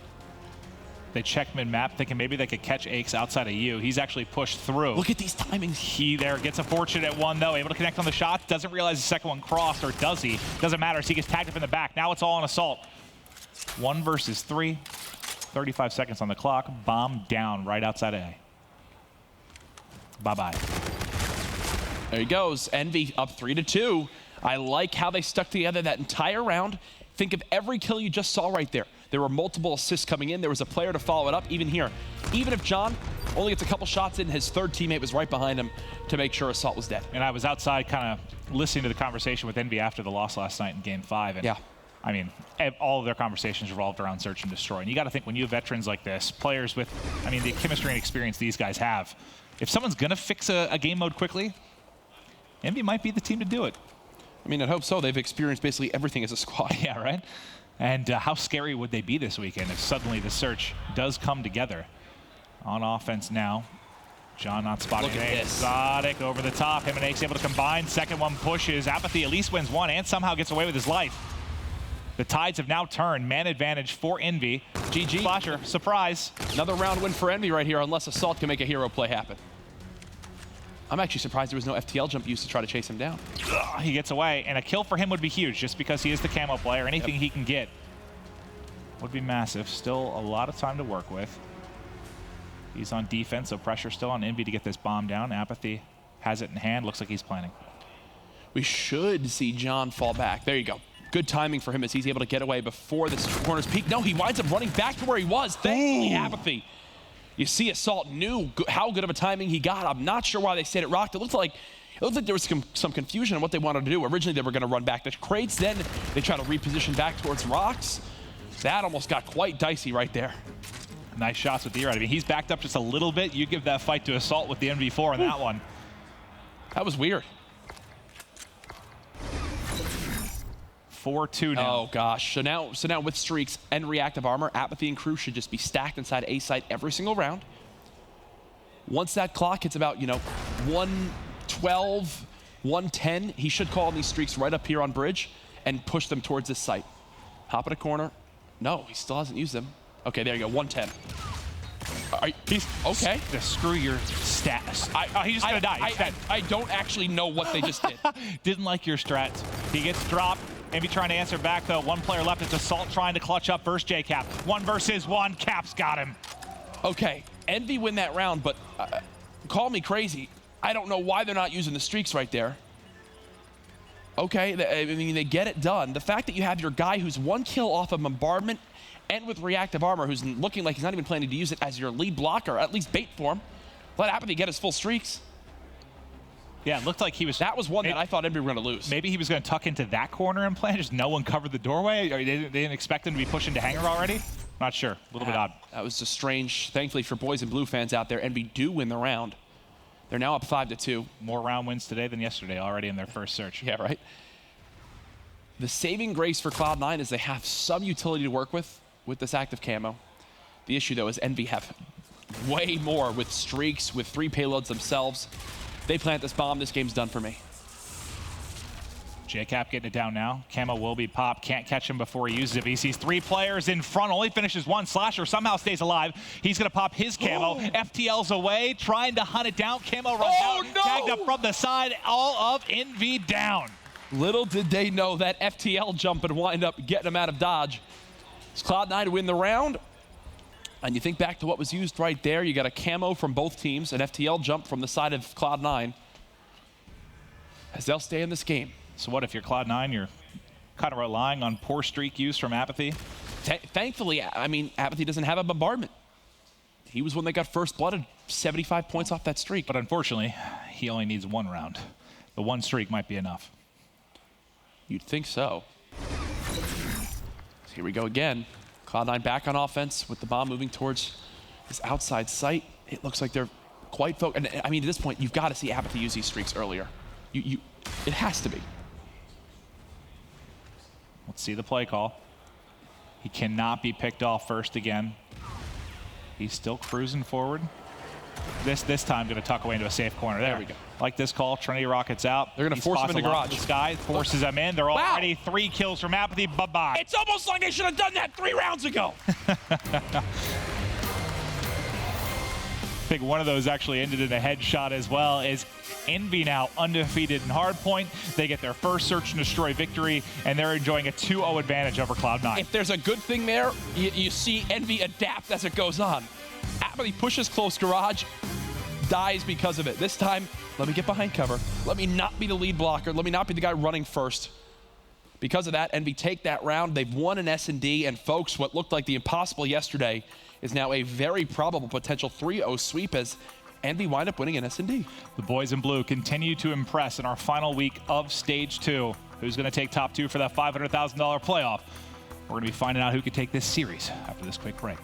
They check mid-map, thinking maybe they could catch Aches outside of you. He's actually pushed through. Look at these timings. He there gets a fortunate one, though, able to connect on the shot. Doesn't realize the second one crossed, or does he? Doesn't matter, so he gets tagged up in the back. Now it's all on Assault. 1 versus 3. 35 seconds on the clock. Bomb down right outside of A. Bye-bye. There he goes. Envy up 3-2. I like how they stuck together that entire round. Think of every kill you just saw right there. There were multiple assists coming in. There was a player to follow it up, even here. Even if John only gets a couple shots in, his third teammate was right behind him to make sure Assault was dead. And I was outside kind of listening to the conversation with Envy after the loss last night in Game 5. And yeah. I mean, all of their conversations revolved around search and destroy. And you got to think when you have veterans like this, players with, I mean, the chemistry and experience these guys have, if someone's going to fix a game mode quickly, Envy might be the team to do it. I mean, I hope so. They've experienced basically everything as a squad. Yeah, right? And how scary would they be this weekend if suddenly the search does come together? On offense now. John not spotting. Look at this. Exotic over the top. Him and Aches able to combine. Second one pushes. Apathy at least wins one and somehow gets away with his life. The tides have now turned. Man advantage for Envy. GG. Flasher, surprise. Another round win for Envy right here, unless Assault can make a hero play happen. I'm actually surprised there was no FTL jump used to try to chase him down. He gets away, and a kill for him would be huge just because he is the camo player. Anything he can get would be massive. Still a lot of time to work with. He's on defense, so pressure still on Envy to get this bomb down. Apathy has it in hand. Looks like he's planning. We should see John fall back. There you go. Good timing for him as he's able to get away before this corner's peak. No, he winds up running back to where he was. Thankfully, Apathy. You see Assault knew how good of a timing he got. I'm not sure why they stayed at Rock. It looked like there was some confusion on what they wanted to do. Originally, they were going to run back to crates. Then they try to reposition back towards Rocks. That almost got quite dicey right there. Nice shots with the ear. I mean, he's backed up just a little bit. You give that fight to Assault with the NV4 in that one. That was weird. 4-2 now. Oh gosh. So now with streaks and reactive armor, Apathy and crew should just be stacked inside A site every single round. Once that clock hits about, 112, 110, he should call on these streaks right up here on bridge and push them towards this site. Hop in a corner. No, he still hasn't used them. Okay, there you go, 110. He's okay. Screw your status. He's just gonna die. I don't actually know what they just did. Didn't like your strats. He gets dropped. Envy trying to answer back, though. One player left. It's Assault trying to clutch up versus JCap. 1 versus 1. Cap's got him. Okay, Envy win that round, but call me crazy. I don't know why they're not using the streaks right there. Okay, I mean, they get it done. The fact that you have your guy who's 1 kill off of bombardment and with reactive armor, who's looking like he's not even planning to use it as your lead blocker, at least bait for him. Let Apathy get his full streaks. Yeah, it looked like he was... That was one that I thought Envy were going to lose. Maybe he was going to tuck into that corner and plan, just no one covered the doorway? Or they didn't expect him to be pushing to hangar already? Not sure. A little bit odd. That was just strange. Thankfully for Boys and Blue fans out there, Envy do win the round. They're now up 5-2. More round wins today than yesterday already in their first search. Yeah, right? The saving grace for Cloud9 is they have some utility to work with this active camo. The issue, though, is Envy have way more with streaks, with 3 payloads themselves. They plant this bomb, this game's done for me. JCap getting it down now. Camo will be popped. Can't catch him before he uses it. He sees 3 players in front. Only finishes 1. Slasher somehow stays alive. He's going to pop his camo. FTL's away, trying to hunt it down. Camo runs out. No! Tagged up from the side. All of Envy down. Little did they know that FTL jump would wind up getting him out of dodge. Does Cloud9 win the round? And you think back to what was used right there. You got a camo from both teams, an FTL jump from the side of Cloud9. As they'll stay in this game. So what if you're Cloud9, you're kind of relying on poor streak use from Apathy? Thankfully, I mean, Apathy doesn't have a bombardment. He was one that got first blooded, 75 points off that streak. But unfortunately, he only needs 1 round. The 1 streak might be enough. You'd think so. Here we go again. Cloud9 back on offense with the bomb moving towards this outside site. It looks like they're quite focused. And I mean, at this point, you've got to see Apathy use these streaks earlier. It has to be. Let's see the play call. He cannot be picked off first again. He's still cruising forward. This time going to tuck away into a safe corner. There we go. Like this call, Trinity Rockets out. They're going to force him in the garage. The sky forces them in. They're already 3 kills from Apathy. Bye-bye. It's almost like they should have done that 3 rounds ago. I think one of those actually ended in a headshot as well. Is EnVy now undefeated in hardpoint. They get their first search and destroy victory, and they're enjoying a 2-0 advantage over Cloud9. If there's a good thing there, you see EnVy adapt as it goes on. Apathy pushes close garage, dies because of it. This time, let me get behind cover. Let me not be the lead blocker. Let me not be the guy running first. Because of that, EnVy take that round. They've won an S&D, and folks, what looked like the impossible yesterday is now a very probable potential 3-0 sweep as EnVy wind up winning an S&D. The boys in blue continue to impress in our final week of Stage 2. Who's going to take top 2 for that $500,000 playoff? We're going to be finding out who could take this series after this quick break.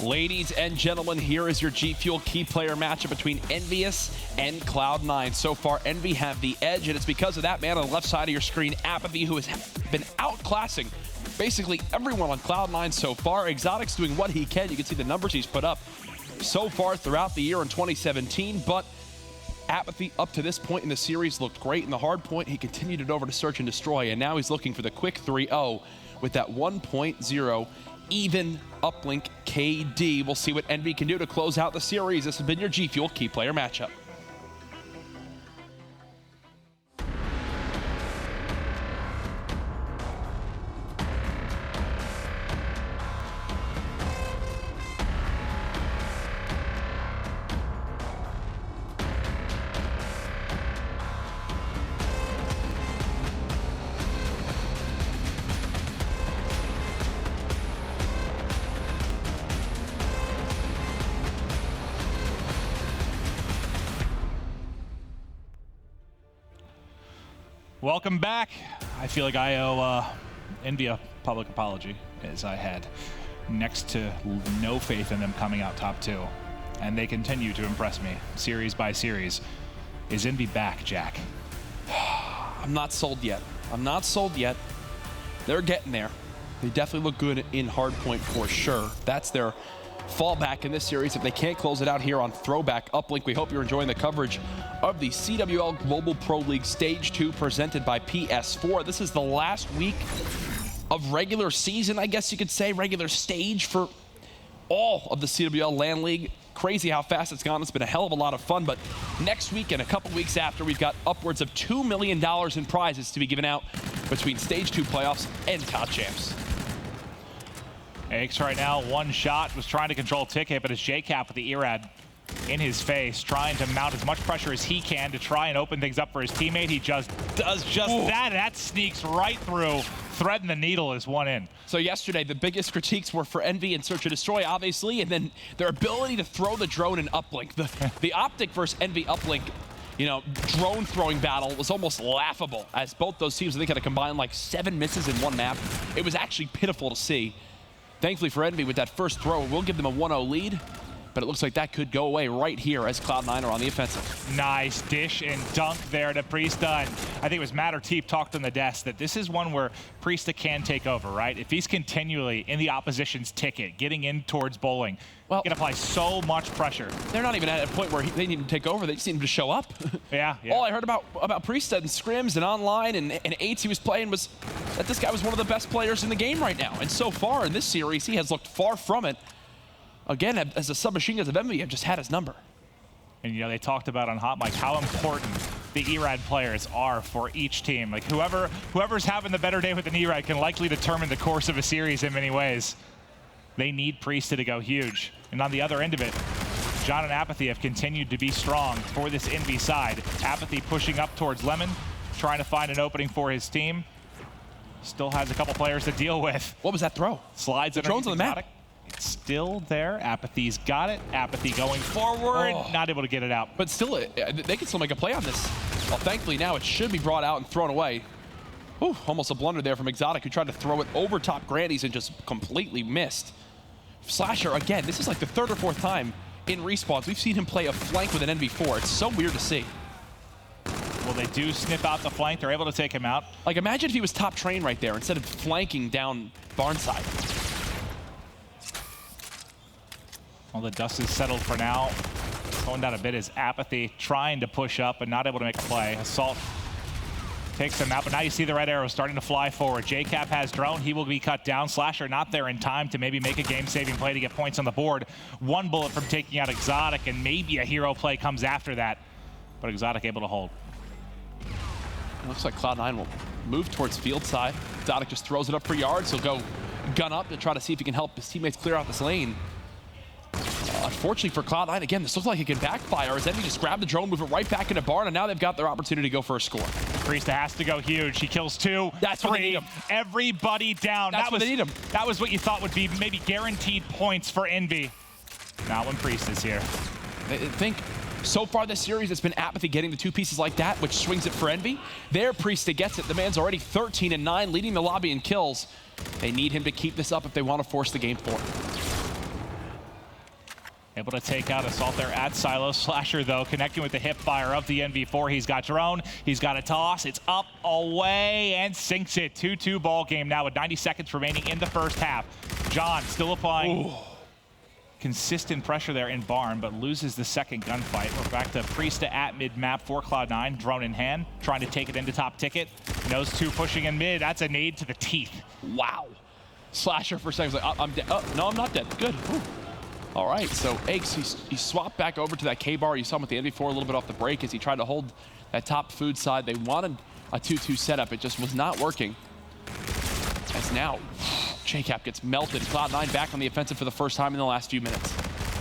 Ladies and gentlemen, here is your G Fuel key player matchup between EnVyus and Cloud9. So far, EnVy have the edge, and it's because of that man on the left side of your screen, Apathy, who has been outclassing basically everyone on Cloud9 so far. Exotic's doing what he can. You can see the numbers he's put up so far throughout the year in 2017, but Apathy up to this point in the series looked great in the hard point. He continued it over to Search and Destroy, and now he's looking for the quick 3-0 with that 1.0 even uplink KD. We'll see what EnVy can do to close out the series. This has been your G Fuel key player matchup. welcome back. I feel like I owe EnVy a public apology, as I had next to no faith in them coming out top 2. And they continue to impress me, series by series. Is EnVy back, Jack? I'm not sold yet. I'm not sold yet. They're getting there. They definitely look good in hardpoint for sure. That's their fallback in this series if they can't close it out here on Throwback Uplink. We hope you're enjoying the coverage of the CWL Global Pro League Stage 2 presented by PS4. This is the last week of regular season, I guess you could say, regular stage for all of the CWL LAN League. Crazy how fast it's gone. It's been a hell of a lot of fun, but next week and a couple weeks after, we've got upwards of $2 million in prizes to be given out between Stage 2 playoffs and top champs. Aches right now, one shot, was trying to control Ticket, but it's JCap with the Erad in his face, trying to mount as much pressure as he can to try and open things up for his teammate. He just does just that. That sneaks right through, threading the needle as one in. So yesterday, the biggest critiques were for EnVy and Search and Destroy, obviously, and then their ability to throw the drone in uplink. The Optic versus EnVy uplink, you know, drone throwing battle was almost laughable, as both those teams, I think, had a combined like 7 misses in one map. It was actually pitiful to see. Thankfully for EnVy, with that first throw, we'll give them a 1-0 lead, but it looks like that could go away right here as Cloud9 are on the offensive. Nice dish and dunk there to Priesta. And I think it was Matt or Teep talked on the desk that this is one where Priesta can take over, right? If he's continually in the opposition's ticket, getting in towards bowling, he can apply so much pressure. They're not even at a point where they need him to take over. They just need him to show up. Yeah. All I heard about Priesta and scrims and online and eights he was playing was that this guy was one of the best players in the game right now. And so far in this series, he has looked far from it. Again, as a submachine guns of EnVy, have just had his number. And you know, they talked about on Hot Mic how important the ERAD players are for each team. Like whoever's having the better day with an ERAD can likely determine the course of a series in many ways. They need Priesta to go huge. And on the other end of it, John and Apathy have continued to be strong for this EnVy side. Apathy pushing up towards Lemon, trying to find an opening for his team. Still has a couple players to deal with. What was that throw? Slides the drones on the map. It's still there. Apathy's got it. Apathy going forward, not able to get it out. But still, they can still make a play on this. Well, thankfully now it should be brought out and thrown away. Whew, almost a blunder there from Exotic, who tried to throw it over top Grandies and just completely missed. Slasher, again, this is like the 3rd or 4th time in respawns we've seen him play a flank with an NV4. It's so weird to see. Well, they do sniff out the flank. They're able to take him out. Like, imagine if he was top train right there instead of flanking down Barnside. Well, the dust is settled for now. Going down a bit is Apathy, trying to push up but not able to make a play. Assault takes him out, but now you see the red arrow starting to fly forward. JCap has drone. He will be cut down. Slasher not there in time to maybe make a game-saving play to get points on the board. One bullet from taking out Exotic, and maybe a hero play comes after that. But Exotic able to hold. It looks like Cloud9 will move towards field side. Exotic just throws it up for yards. He'll go gun up to try to see if he can help his teammates clear out this lane. Unfortunately for Cloud9, again, this looks like it can backfire as Envy just grabbed the drone, move it right back into Barn, and now they've got their opportunity to go for a score. Priesta has to go huge. He kills 2, That's 3. what they need him. Everybody down. That's what they need him. That was what you thought would be maybe guaranteed points for EnVy. Not when Priest is here. I think so far this series, it's been Apathy getting the 2 pieces like that, which swings it for EnVy. There, Priesta gets it. The man's already 13-9, leading the lobby in kills. They need him to keep this up if they want to force the game forward. Able to take out Assault there at Silo. Slasher, though, connecting with the hip fire of the NV4. He's got drone. He's got a toss. It's up, away, and sinks it. 2-2 ball game now with 90 seconds remaining in the first half. John still applying consistent pressure there in Barn, but loses the second gunfight. We're back to Priesta at mid-map for Cloud9. Drone in hand, trying to take it into top ticket. Those 2 pushing in mid. That's a nade to the teeth. Wow. Slasher for a second was like, I'm dead. Oh, no, I'm not dead. Good. Ooh. All right, so Aches, he swapped back over to that K-bar. You saw him with the NV4 a little bit off the break as he tried to hold that top food side. They wanted a 2-2 setup. It just was not working. As now, JCap gets melted. Cloud9 back on the offensive for the first time in the last few minutes.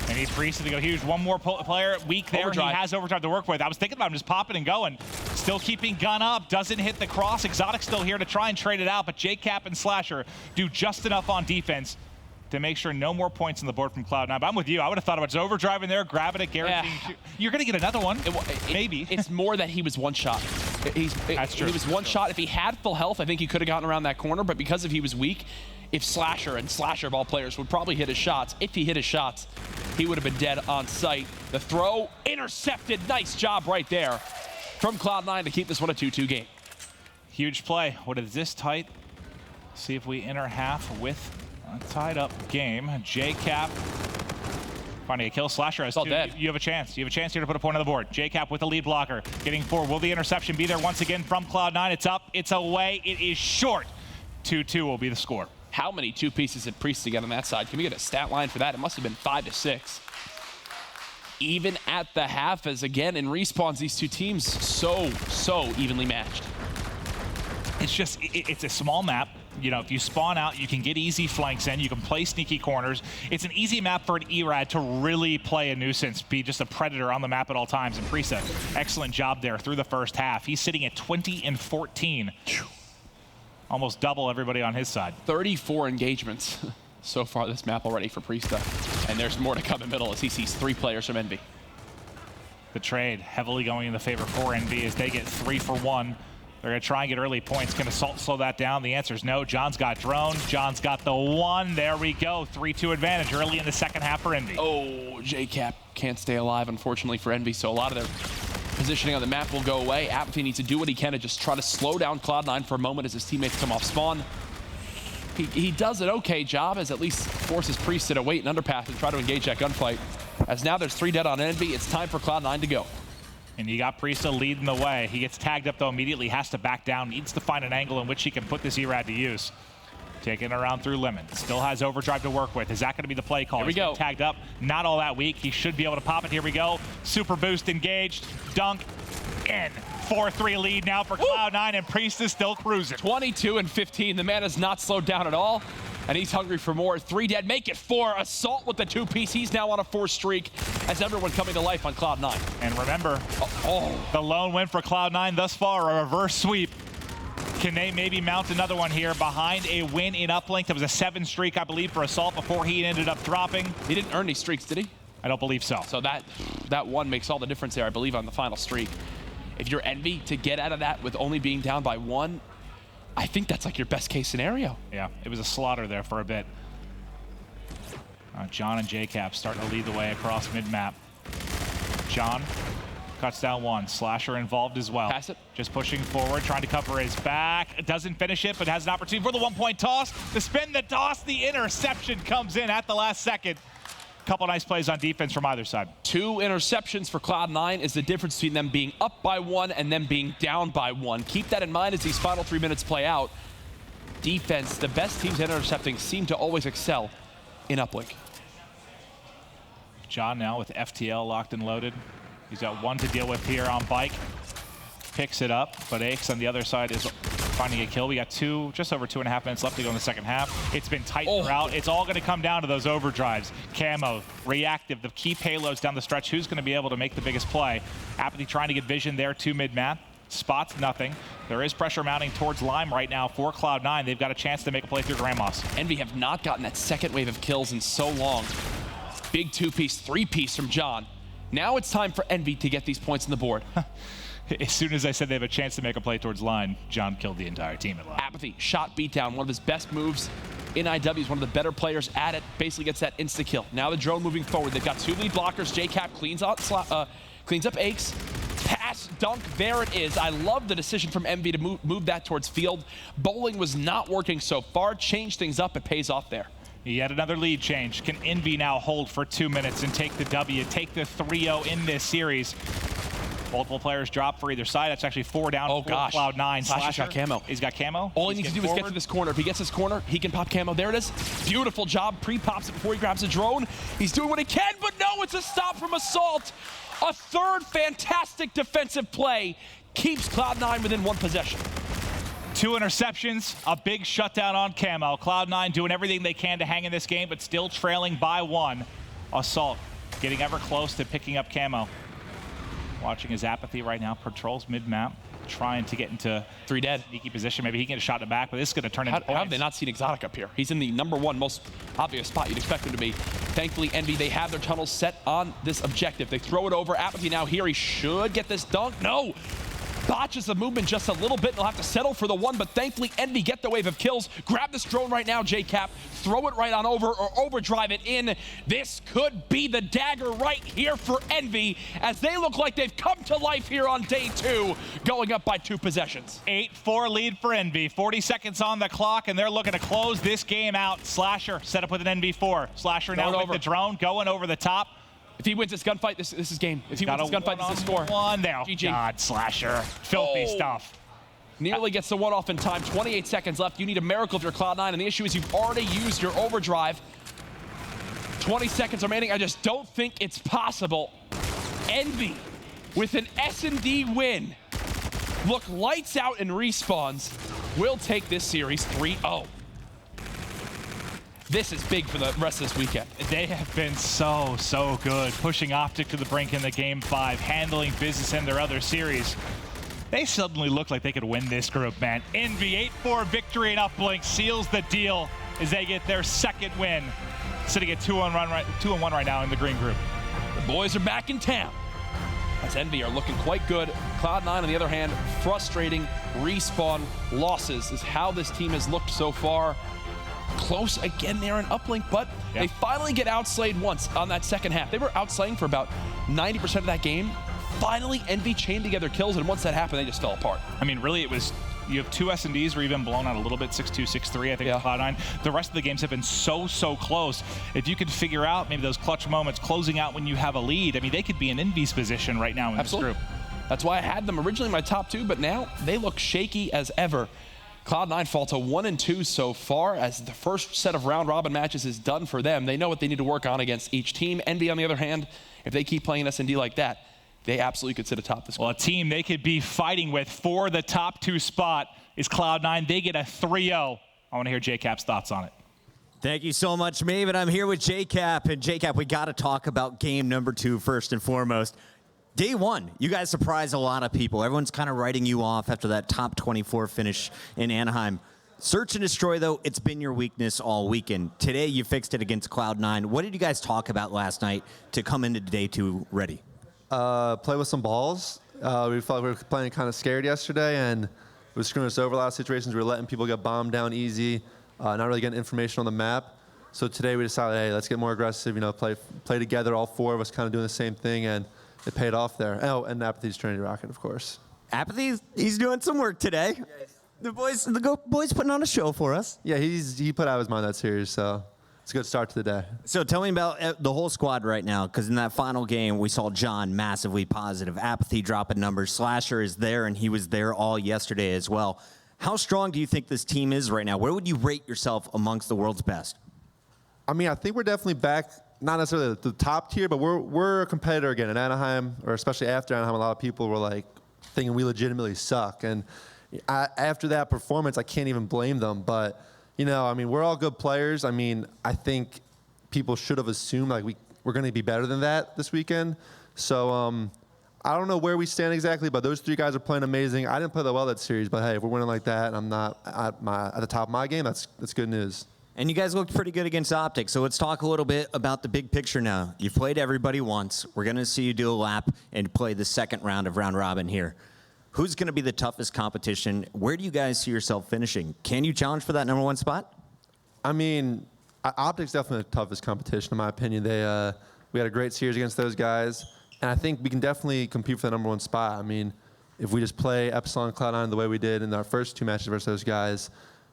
And he's Priesta to go huge. One more player weak there. Overdrive. He has overdrive to work with. I was thinking about him just popping and going. Still keeping gun up. Doesn't hit the cross. Exotic still here to try and trade it out, but JCap and Slasher do just enough on defense to make sure no more points on the board from Cloud9. But I'm with you. I would have thought about just overdriving there, grabbing it, guaranteeing. You're going to get another one. Maybe. It's more that he was one shot. That's true. He was one shot. If he had full health, I think he could have gotten around that corner. But because he was weak, if Slasher of all players would probably hit his shots, if he hit his shots, he would have been dead on sight. The throw intercepted. Nice job right there from Cloud9 to keep this one a 2-2 game. Huge play. What is this tight? See if we enter half with a tied up game. JCap finding a kill. Slasher has two. Dead. You have a chance. You have a chance here to put a point on the board. JCap with the lead blocker. Getting forward. Will the interception be there once again from Cloud9? It's up. It's away. It is short. 2-2 will be the score. How many two pieces did Priest get on that side? Can we get a stat line for that? It must have been 5 to 6. Even at the half, as again in respawns, these two teams so evenly matched. It's just, it's a small map. You know, if you spawn out, you can get easy flanks in. You can play sneaky corners. It's an easy map for an ERAD to really play a nuisance, be just a predator on the map at all times. And Priest, excellent job there through the first half. He's sitting at 20 and 14. Almost double everybody on his side. 34 engagements so far this map already for Priesta. And there's more to come in the middle as he sees 3 players from EnVy. The trade heavily going in the favor for EnVy as they get 3 for 1. They're going to try and get early points. Can Assault slow that down? The answer is no. John's got drone. John's got the 1. There we go. 3-2 advantage early in the second half for EnVy. Oh, JCap can't stay alive, unfortunately, for EnVy. So a lot of their positioning on the map will go away. Apathy needs to do what he can to just try to slow down Cloud9 for a moment as his teammates come off spawn. He does an okay job, as at least forces Priest to wait and underpass and try to engage that gunfight. As now there's 3 dead on EnVy, it's time for Cloud9 to go. And you got Priesta leading the way. He gets tagged up though immediately, has to back down, needs to find an angle in which he can put this ERAD to use. Taking it around through Lemon. Still has overdrive to work with. Is that going to be the play call? Here we go. Tagged up, not all that weak. He should be able to pop it. Here we go. Super boost engaged. Dunk in. 4-3 lead now for Cloud9, and Priest is still cruising. 22 and 15. The man has not slowed down at all, and he's hungry for more. 3 dead, make it 4. Assault with the 2-piece. He's now on a 4 streak as everyone coming to life on Cloud9. And remember, the lone win for Cloud9 thus far, a reverse sweep. Can they maybe mount another one here behind a win in uplink? That was a 7 streak, I believe, for Assault before he ended up dropping. He didn't earn any streaks, did he? I don't believe so. So that 1 makes all the difference there, I believe, on the final streak. If you're EnVy, to get out of that with only being down by 1, I think that's like your best case scenario. Yeah, it was a slaughter there for a bit. John and JCap starting to lead the way across mid-map. John cuts down 1. Slasher involved as well. Pass it. Just pushing forward, trying to cover his back. Doesn't finish it, but has an opportunity for the 1-point toss. The spin, the toss, the interception comes in at the last second. Couple nice plays on defense from either side. 2 interceptions for Cloud9 is the difference between them being up by 1 and them being down by 1. Keep that in mind as these final 3 minutes play out. Defense, the best teams at intercepting seem to always excel in uplink. John now with FTL locked and loaded. He's got 1 to deal with here on bike. Picks it up, but Aches on the other side is finding a kill. We got just over 2.5 minutes left to go in the second half. It's been tight throughout. It's all going to come down to those overdrives. Camo, reactive, the key payloads down the stretch. Who's going to be able to make the biggest play? Apathy trying to get vision there to mid-map. Spots nothing. There is pressure mounting towards Lime right now for Cloud9. They've got a chance to make a play through Grandmas. EnVy have not gotten that second wave of kills in so long. Big 2-piece, 3-piece from John. Now it's time for EnVy to get these points on the board. As soon as I said they have a chance to make a play towards line, John killed the entire team at line. Apathy, shot beatdown, one of his best moves in IW. He's one of the better players at it, basically gets that insta-kill. Now the drone moving forward. They've got 2 lead blockers. JCap cleans up Aches. Pass, dunk, there it is. I love the decision from EnVy to move that towards field. Bowling was not working so far. Change things up, it pays off there. Yet another lead change. Can EnVy now hold for 2 minutes and take the W, take the 3-0 in this series? Multiple players drop for either side. That's actually 4 down for Cloud9. Slasher's got camo. He's got camo. All he needs to do is get to this corner. If he gets this corner, he can pop camo. There it is. Beautiful job. Pre-pops it before he grabs a drone. He's doing what he can, but no, it's a stop from Assault. A 3rd fantastic defensive play keeps Cloud9 within 1 possession. 2 interceptions, a big shutdown on camo. Cloud9 doing everything they can to hang in this game, but still trailing by 1. Assault getting ever close to picking up camo. Watching his Apathy right now, patrols mid-map. trying to get into 3 dead. sneaky position. Maybe he can get a shot in the back, but this is going to turn into points. How have they not seen Exotic up here? He's in the #1 most obvious spot you'd expect him to be. Thankfully, Envy, they have their tunnels set on this objective. They throw it over. Apathy now here. He should get this dunk. No! Botches the movement just a little bit. They'll have to settle for the 1, but thankfully Envy get the wave of kills. Grab this drone right now, JCap. Throw it right on over or overdrive it in. This could be the dagger right here for Envy as they look like they've come to life here on day 2, going up by 2 possessions. 8-4 lead for Envy. 40 seconds on the clock, and they're looking to close this game out. Slasher set up with an NV4. Slasher now with the drone, going over the top. If he wins this gunfight, this is game. If he wins this gunfight, this is score. One there. GG. God, Slasher. Filthy stuff. Nearly gets the 1 off in time. 28 seconds left. You need a miracle if you're Cloud9, and the issue is you've already used your overdrive. 20 seconds remaining. I just don't think it's possible. Envy with an S&D win. Look lights out and respawns. Will take this series 3-0. This is big for the rest of this weekend. They have been so good, pushing Optic to the brink in the Game 5, handling business in their other series. They suddenly look like they could win this group, man. Envy, 8-4 victory and Uplink seals the deal as they get their 2nd win, sitting at 2-1 right now in the green group. The boys are back in town, as Envy are looking quite good. Cloud9, on the other hand, frustrating respawn losses is how this team has looked so far. Close again there in Uplink, but they finally get outslayed once on that second half. They were outslaying for about 90% of that game. Finally, Envy chained together kills, and once that happened, they just fell apart. I mean, really, it was, you have 2 S&Ds were even blown out a little bit, 6-2, 6-3, I think, Cloud9. The rest of the games have been so close. If you could figure out maybe those clutch moments, closing out when you have a lead, I mean, they could be in Envy's position right now in this group. That's why I had them originally in my top 2, but now they look shaky as ever. Cloud9 fall to 1-2 so far, as the first set of round-robin matches is done for them. They know what they need to work on against each team. Envy, on the other hand, if they keep playing S&D like that, they absolutely could sit atop this. Well, a team they could be fighting with for the top 2 spot is Cloud9. They get a 3-0. I want to hear JCap's thoughts on it. Thank you so much, Maven. I'm here with JCap, and JCap, we got to talk about game number 2 first and foremost. Day 1, you guys surprised a lot of people. Everyone's kind of writing you off after that top 24 finish in Anaheim. Search and destroy, though, it's been your weakness all weekend. Today, you fixed it against Cloud9. What did you guys talk about last night to come into day 2 ready? Play with some balls. We felt like we were playing kind of scared yesterday, and it was screwing us over a lot of situations. We were letting people get bombed down easy, not really getting information on the map. So today we decided, hey, let's get more aggressive, play together, all 4 of us kind of doing the same thing, and it paid off there. Oh, and Apathy's Trinity Rocket, of course. Apathy, he's doing some work today. The boys putting on a show for us. Yeah, he put out his mind that series, so it's a good start to the day. So tell me about the whole squad right now, because in that final game, we saw John massively positive. Apathy dropping numbers. Slasher is there, and he was there all yesterday as well. How strong do you think this team is right now? Where would you rate yourself amongst the world's best? I mean, I think we're definitely back, not necessarily at the top tier, but we're a competitor again in Anaheim, or especially after Anaheim. A lot of people were like thinking we legitimately suck, and after that performance, I can't even blame them. But I mean, we're all good players. I mean, I think people should have assumed like we're going to be better than that this weekend. So I don't know where we stand exactly, but those 3 guys are playing amazing. I didn't play that well that series, but hey, if we're winning like that, and I'm not at the top of my game, that's good news. And you guys looked pretty good against Optic, so let's talk a little bit about the big picture now. You've played everybody once. We're going to see you do a lap and play the 2nd round of round robin here. Who's going to be the toughest competition? Where do you guys see yourself finishing? Can you challenge for that #1 spot? I mean, Optic's definitely the toughest competition, in my opinion. We had a great series against those guys, and I think we can definitely compete for the #1 spot. I mean, if we just play Epsilon Cloud9 the way we did in our first 2 matches versus those guys,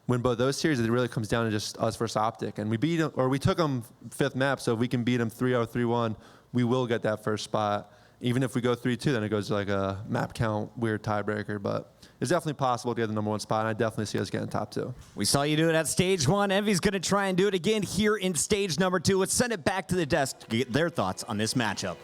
win both those series, it really comes down to just us versus Optic. And we beat them, or we took them 5th map, so if we can beat them 3-0, 3-1, we will get that first spot. Even if we go 3-2, then it goes to like a map count weird tiebreaker. But it's definitely possible to get the #1 spot, and I definitely see us getting top 2. We saw you do it at stage 1. Envy's going to try and do it again here in stage number 2. Let's send it back to the desk to get their thoughts on this matchup.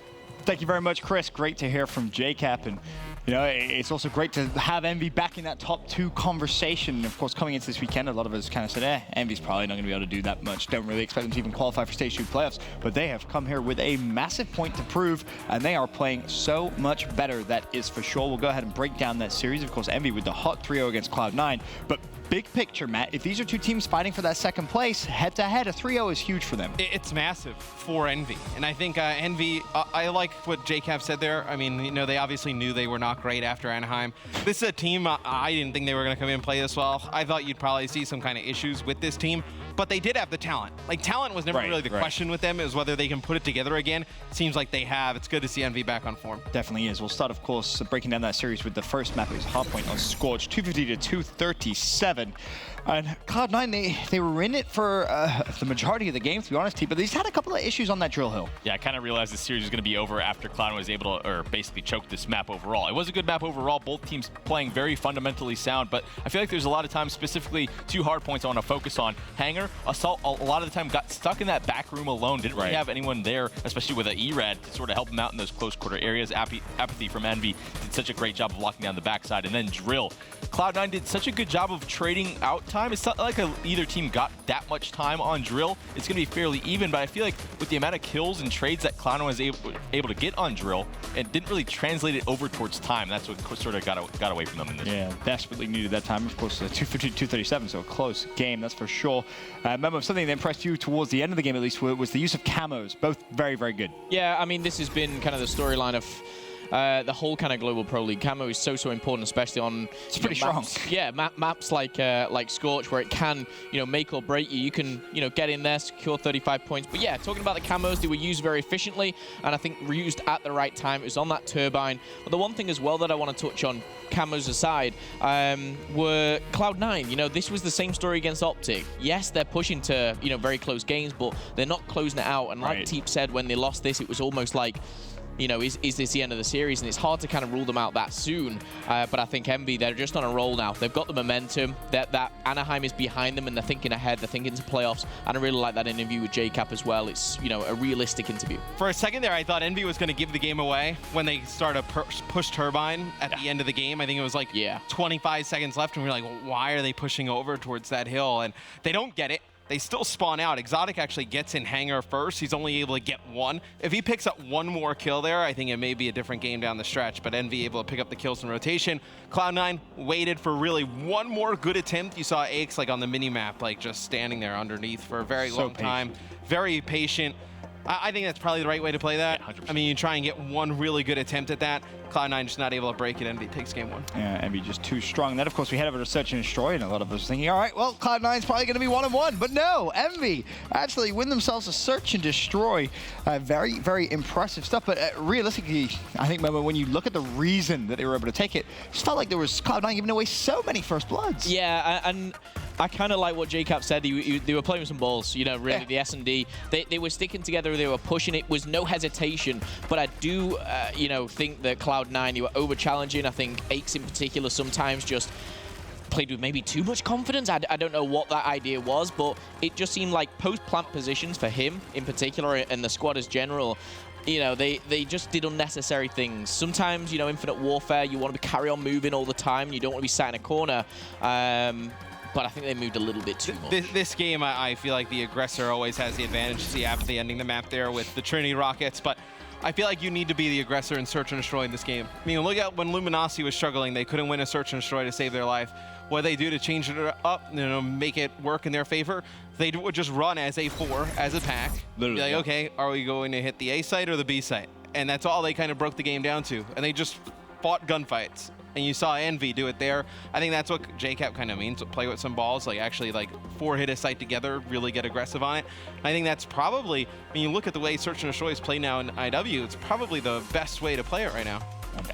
Thank you very much, Chris. Great to hear from JCap. And You know, it's also great to have EnVy back in that top 2 conversation. Of course, coming into this weekend, a lot of us kind of said, EnVy's probably not going to be able to do that much. Don't really expect them to even qualify for Stage 2 playoffs. But they have come here with a massive point to prove, and they are playing so much better, that is for sure. We'll go ahead and break down that series. Of course, EnVy with the hot 3-0 against Cloud9. But big picture, Matt, if these are 2 teams fighting for that 2nd place, head-to-head, a 3-0 is huge for them. It's massive for EnVy. And I think EnVy, I like what JCap said there. I mean, you know, they obviously knew they were not great after Anaheim. This is a team, I didn't think they were going to come in and play this well. I thought you'd probably see some kind of issues with this team. But they did have the talent. Like, talent was never really the question with them. It was whether they can put it together again. Seems like they have. It's good to see EnVy back on form. Definitely is. We'll start, of course, breaking down that series with the first map. It was Hardpoint on Scorch, 250 to 237. And Cloud9, they were in it for the majority of the game, to be honest, but they just had a couple of issues on that drill hill. Yeah, I kind of realized this series was going to be over after Cloud9 was able to, or basically choke this map overall. It was a good map overall, both teams playing very fundamentally sound, but I feel like there's a lot of times, specifically 2 hard points I want to focus on. Hangar, Assault, a lot of the time got stuck in that back room alone, didn't really have anyone there, especially with an ERAD, to sort of help them out in those close quarter areas. Apathy from EnVy did such a great job of locking down the backside, and then Drill. Cloud9 did such a good job of trading out time. It's not like either team got that much time on Drill. It's going to be fairly even, but I feel like with the amount of kills and trades that Cloud9 was able to get on Drill, it didn't really translate it over towards time. That's what sort of got away from them in this. Yeah, desperately needed that time. Of course, 250 to 237, so a close game, that's for sure. Remember, something that impressed you towards the end of the game, at least, was the use of camos. Both very, very good. Yeah, I mean, this has been kind of the storyline of the whole kind of global pro league. Camo is so important, especially on maps, yeah, maps like Scorch, where it can make or break you. You can get in there, secure 35 points. But yeah, talking about the camos, they were used very efficiently, and I think used at the right time. It was on that turbine. But the one thing as well that I want to touch on, camos aside, were Cloud9. This was the same story against Optic. Yes, they're pushing to very close games, but they're not closing it out. And like Teep said, when they lost this, it was almost like, is this the end of the series? And it's hard to kind of rule them out that soon. But I think EnVy, they're just on a roll now. They've got the momentum. That Anaheim is behind them, and they're thinking ahead. They're thinking to playoffs. And I really like that interview with JCap as well. It's, a realistic interview. For a second there, I thought EnVy was going to give the game away when they started push turbine at the end of the game. I think it was like 25 seconds left, and we were like, well, why are they pushing over towards that hill? And they don't get it. They still spawn out. Exotic actually gets in Hangar first. He's only able to get 1. If he picks up 1 more kill there, I think it may be a different game down the stretch, but EnVy able to pick up the kills in rotation. Cloud9 waited for really 1 more good attempt. You saw Aix like on the mini-map, like just standing there underneath for a very long time. Very patient. I think that's probably the right way to play that. Yeah, I mean, you try and get 1 really good attempt at that. Cloud9 just not able to break it. EnVy takes game 1. Yeah, EnVy just too strong. Then, of course, we head over to Search and Destroy, and a lot of us are thinking, all right, well, Cloud9's probably going to be 1-1. But no, EnVy actually win themselves a Search and Destroy. Very, very impressive stuff. But realistically, I think, remember, when you look at the reason that they were able to take it, it just felt like there was Cloud9 giving away so many first bloods. Yeah, and I kind of like what JCap said. They were playing with some balls, really, the S&D. They were sticking together, they were pushing it. Was no hesitation. But I do, think that Cloud9, you were over-challenging. I think Aix in particular sometimes just played with maybe too much confidence. I don't know what that idea was, but it just seemed like post-plant positions for him in particular and the squad as general. They just did unnecessary things. Sometimes, Infinite Warfare, you want to carry on moving all the time. You don't want to be sat in a corner. But I think they moved a little bit too much. This game, I feel like the aggressor always has the advantage. See Apathy ending the map there with the Trinity Rockets, but I feel like you need to be the aggressor in Search and Destroy in this game. I mean, look at when Luminosity was struggling, they couldn't win a Search and Destroy to save their life. What they do to change it up, make it work in their favor, they would just run as a 4, as a pack. Literally, be like, okay, are we going to hit the A site or the B site? And that's all they kind of broke the game down to. And they just fought gunfights. And you saw EnVy do it there. I think that's what JCap kind of means, play with some balls, like actually 4 hit a site together, really get aggressive on it. I think that's probably, when you look at the way Search and Destroy is played now in IW, it's probably the best way to play it right now.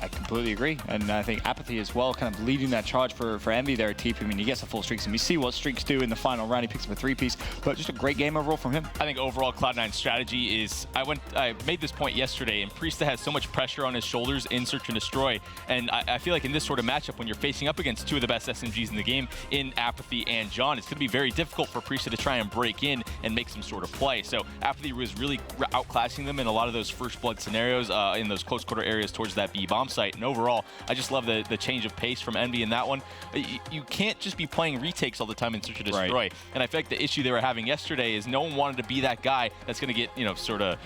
I completely agree, and I think Apathy as well, kind of leading that charge for EnVy there at TP. I mean, he gets the full streaks, and we see what streaks do in the final round. He picks up a 3-piece, but just a great game overall from him. I think overall Cloud9's strategy is, I made this point yesterday, and Priesta has so much pressure on his shoulders in Search and Destroy, and I feel like in this sort of matchup, when you're facing up against 2 of the best SMGs in the game, in Apathy and John, it's going to be very difficult for Priesta to try and break in and make some sort of play. So after he was really outclassing them in a lot of those first blood scenarios in those close quarter areas towards that B bomb site, and overall, I just love the change of pace from EnVy in that one. You can't just be playing retakes all the time in Search or Destroy. Right. And I feel like the issue they were having yesterday is no one wanted to be that guy that's going to get, sort of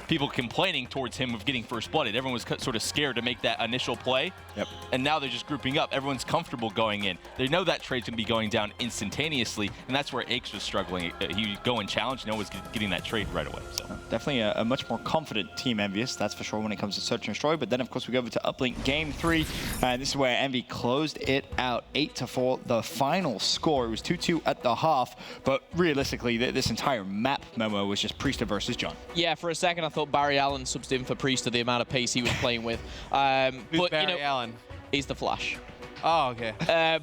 people complaining towards him of getting first blooded. Everyone was sort of scared to make that initial play. Yep. And now they're just grouping up. Everyone's comfortable going in. They know that trade's going to be going down instantaneously, and that's where Aches was struggling. He would go and challenge, no one's getting that trade right away. So definitely a much more confident Team EnVyus, that's for sure, when it comes to Search and Destroy. But then, of course, we go over to Uplink Game 3, and this is where EnVy closed it out 8-4. The final score, it was 2-2 at the half, but realistically, this entire map, Momo, was just Priester versus John. Yeah, for a second I thought Barry Allen subbed in for Priester, the amount of pace he was playing with. Who's But Barry Allen? He's the Flash. Oh, okay.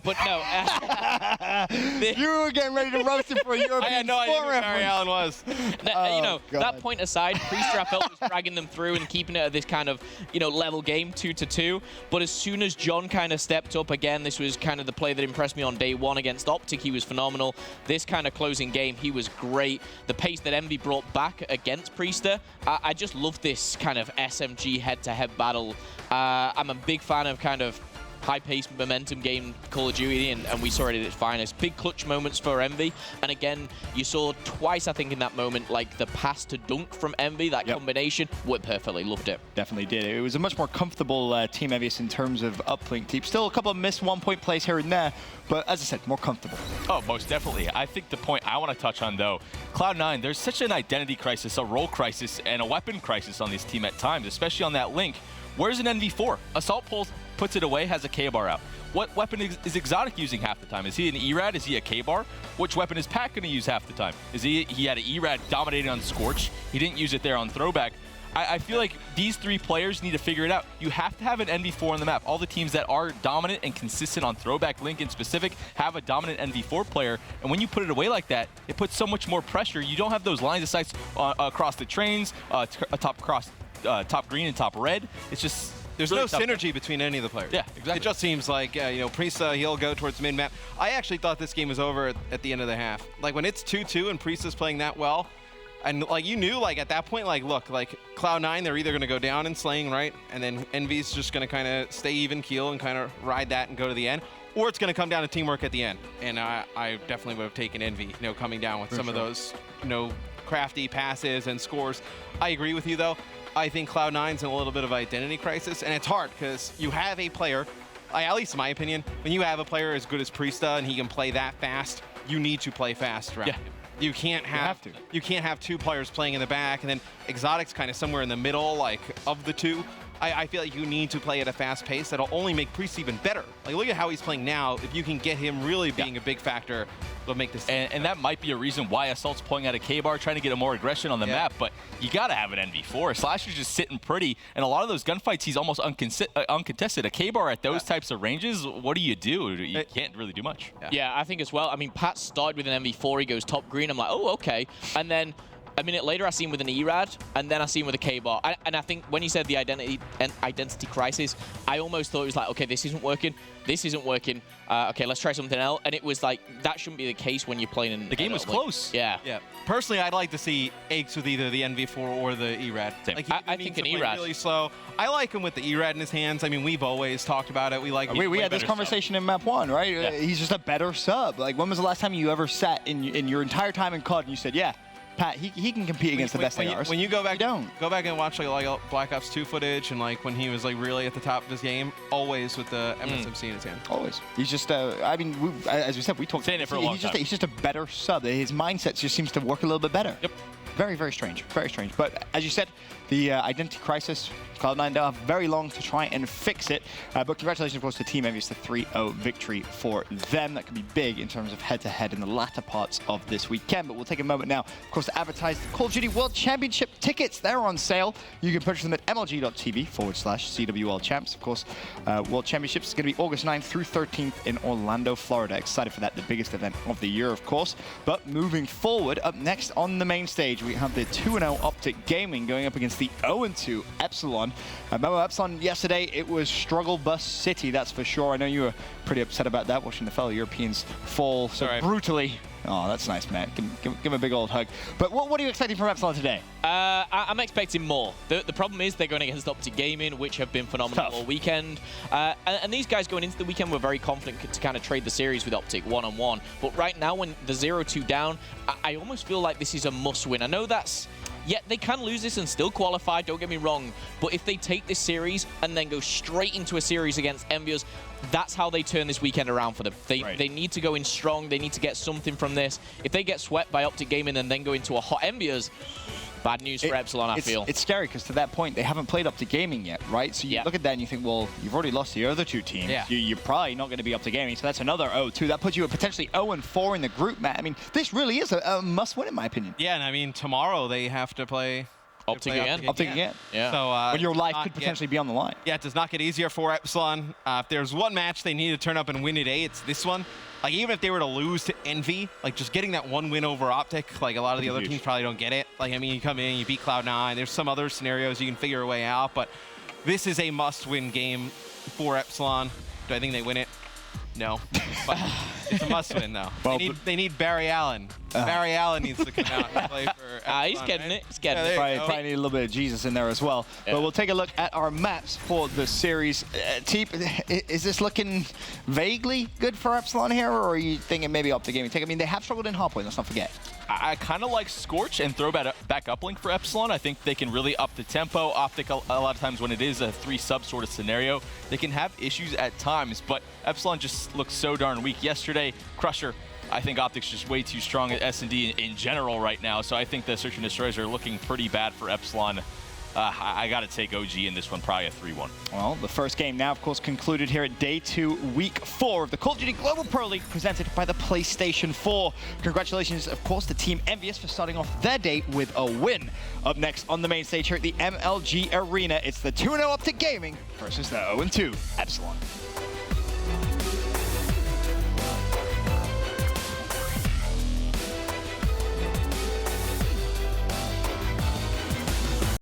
But no. You were getting ready to roast him for a European I had no idea who Barry Allen was. God. That point aside, Priester I felt was dragging them through and keeping it at this kind of, level game, 2-2. But as soon as John kind of stepped up again, this was kind of the play that impressed me on day one against Optic. He was phenomenal. This kind of closing game, he was great. The pace that EnVy brought back against Priester, I just love this kind of SMG head-to-head battle. I'm a big fan of kind of high-paced momentum game Call of Duty, and we saw it at its finest. Big clutch moments for EnVy, and again, you saw twice, I think, in that moment, like the pass to dunk from EnVy, that combination, worked perfectly, loved it. Definitely did. It was a much more comfortable Team EnVyus in terms of uplink deep. Still a couple of missed one-point plays here and there, but as I said, more comfortable. Oh, most definitely. I think the point I want to touch on, though, Cloud9, there's such an identity crisis, a role crisis, and a weapon crisis on this team at times, especially on that link. Where's an NV4? Assault Pulse puts it away, has a K-bar out. What weapon is Exotic using half the time? Is he an ERAD? Is he a K-bar? Which weapon is Pat going to use half the time? Is he had an ERAD dominating on Scorch. He didn't use it there on Throwback. I feel like these three players need to figure it out. You have to have an NV4 on the map. All the teams that are dominant and consistent on Throwback Link in specific have a dominant NV4 player. And when you put it away like that, it puts so much more pressure. You don't have those lines of sights across the trains, top green and top red. It's just... There's really no synergy between any of the players. Yeah, exactly. It just seems like, Priesta, he'll go towards mid-map. I actually thought this game was over at the end of the half. Like, when it's 2-2 and Priesta's playing that well, and, like, you knew, like, at that point, like, look, like, Cloud9, they're either going to go down in slaying, right? And then EnVy's just going to kind of stay even keel and kind of ride that and go to the end. Or it's going to come down to teamwork at the end. And I definitely would have taken EnVy, coming down with some of those, crafty passes and scores. I agree with you, though. I think Cloud9's in a little bit of identity crisis, and it's hard because you have a player, at least in my opinion, when you have a player as good as Priesta and he can play that fast, you need to play fast around him. You can't have two players playing in the back, and then Exotic's kind of somewhere in the middle, like, of the two. I feel like you need to play at a fast pace. That'll only make Priest even better. Like, look at how he's playing now. If you can get him really being a big factor, it'll make this. And that might be a reason why Assault's pulling out a K-bar, trying to get more aggression on the map. But you got to have an NV4. Slasher's just sitting pretty. And a lot of those gunfights, he's almost uncontested. A K-bar at those types of ranges, what do? You can't really do much. Yeah, I think as well. I mean, Pat started with an NV4. He goes top green. I'm like, oh, okay. And then a minute later, I see him with an ERAD, and then I see him with a K-bar. And I think when you said the identity crisis, I almost thought it was like, okay, this isn't working. This isn't working. Okay, let's try something else. And it was like, that shouldn't be the case when you're playing in... The game was close. Yeah. Personally, I'd like to see Aches with either the NV4 or the ERAD. Like, I think an ERAD. Really slow. I like him with the ERAD in his hands. I mean, we've always talked about it. We had this conversation in Map 1, right? Yeah. He's just a better sub. Like, when was the last time you ever sat in your entire time in COD and you said, yeah, Pat, he can compete against the best ARs. When you go back and watch like Black Ops 2 footage and like when he was like really at the top of his game, always with the MSMC in his hand. Always. He's just, as we said, we talked. Saying it for a long time. He's just a better sub. His mindset just seems to work a little bit better. Yep. Very, very strange. Very strange. But as you said, the identity crisis, Cloud9 don't have very long to try and fix it. But congratulations, of course, to Team EnVyus, the 3-0 victory for them. That could be big in terms of head-to-head in the latter parts of this weekend. But we'll take a moment now, of course, to advertise the Call of Duty World Championship tickets. They're on sale. You can purchase them at mlg.tv/CWL Champs. Of course, World Championships is going to be August 9th through 13th in Orlando, Florida. Excited for that, the biggest event of the year, of course. But moving forward, up next on the main stage, we have the 2-0 Optic Gaming going up against the 0-2 Epsilon. Remember Epsilon yesterday, it was struggle bus city, that's for sure. I know you were pretty upset about that, watching the fellow Europeans fall so brutally Oh, that's nice, Matt. Give him a big old hug. But what are you expecting from Epsilon today? I'm expecting more. The problem is they're going against Optic Gaming, which have been phenomenal all weekend. And these guys going into the weekend were very confident to kind of trade the series with Optic one-on-one. But right now, when the 0-2 down, I almost feel like this is a must-win. I know that's... Yeah, they can lose this and still qualify, don't get me wrong. But if they take this series and then go straight into a series against EnVyus, that's how they turn this weekend around for them. They need to go in strong. They need to get something from this. If they get swept by Optic Gaming and then go into a hot EnVyus, bad news for Epsilon, I feel. It's scary because to that point, they haven't played Optic Gaming yet, right? So you look at that and you think, well, you've already lost the other two teams. Yeah. You're probably not going to be Optic Gaming, so that's another 0-2. That puts you at potentially 0-4 in the group, Matt. I mean, this really is a must-win, in my opinion. Yeah, and I mean, tomorrow they have to play... Optic again. Optic again. Yeah. So, when your life could potentially be on the line. Yeah, it does not get easier for Epsilon. If there's one match they need to turn up and win today, it's this one. Like, even if they were to lose to Envy, like, just getting that one win over Optic, like, a lot of the other teams probably don't get it. Like, I mean, you come in, you beat Cloud9. There's some other scenarios you can figure a way out, but this is a must-win game for Epsilon. Do I think they win it? No. But it's a must-win, though. Well, they need Barry Allen. Barry Allen needs to come out and play for Epsilon, he's getting it. He's getting Yeah, it. Probably need a little bit of Jesus in there as well. Yeah. But we'll take a look at our maps for the series. Teep, is this looking vaguely good for Epsilon here, or are you thinking maybe Optic Gaming? I mean, they have struggled in hardpoint, let's not forget. I kind of like Scorch and throw back uplink for Epsilon. I think they can really up the tempo. Optic, a lot of times when it is a 3-sub sort of scenario, they can have issues at times, but Epsilon just looks so darn weak. Yesterday, Crusher, I think Optic's just way too strong at S&D in general right now, so I think the Search and Destroys are looking pretty bad for Epsilon. I got to take OG in this one, probably a 3-1. Well, the first game now, of course, concluded here at Day 2, Week 4 of the Call of Duty Global Pro League presented by the PlayStation 4. Congratulations, of course, to Team EnVyus for starting off their day with a win. Up next on the main stage here at the MLG Arena, it's the 2-0 Optic Gaming versus the 0-2 Epsilon.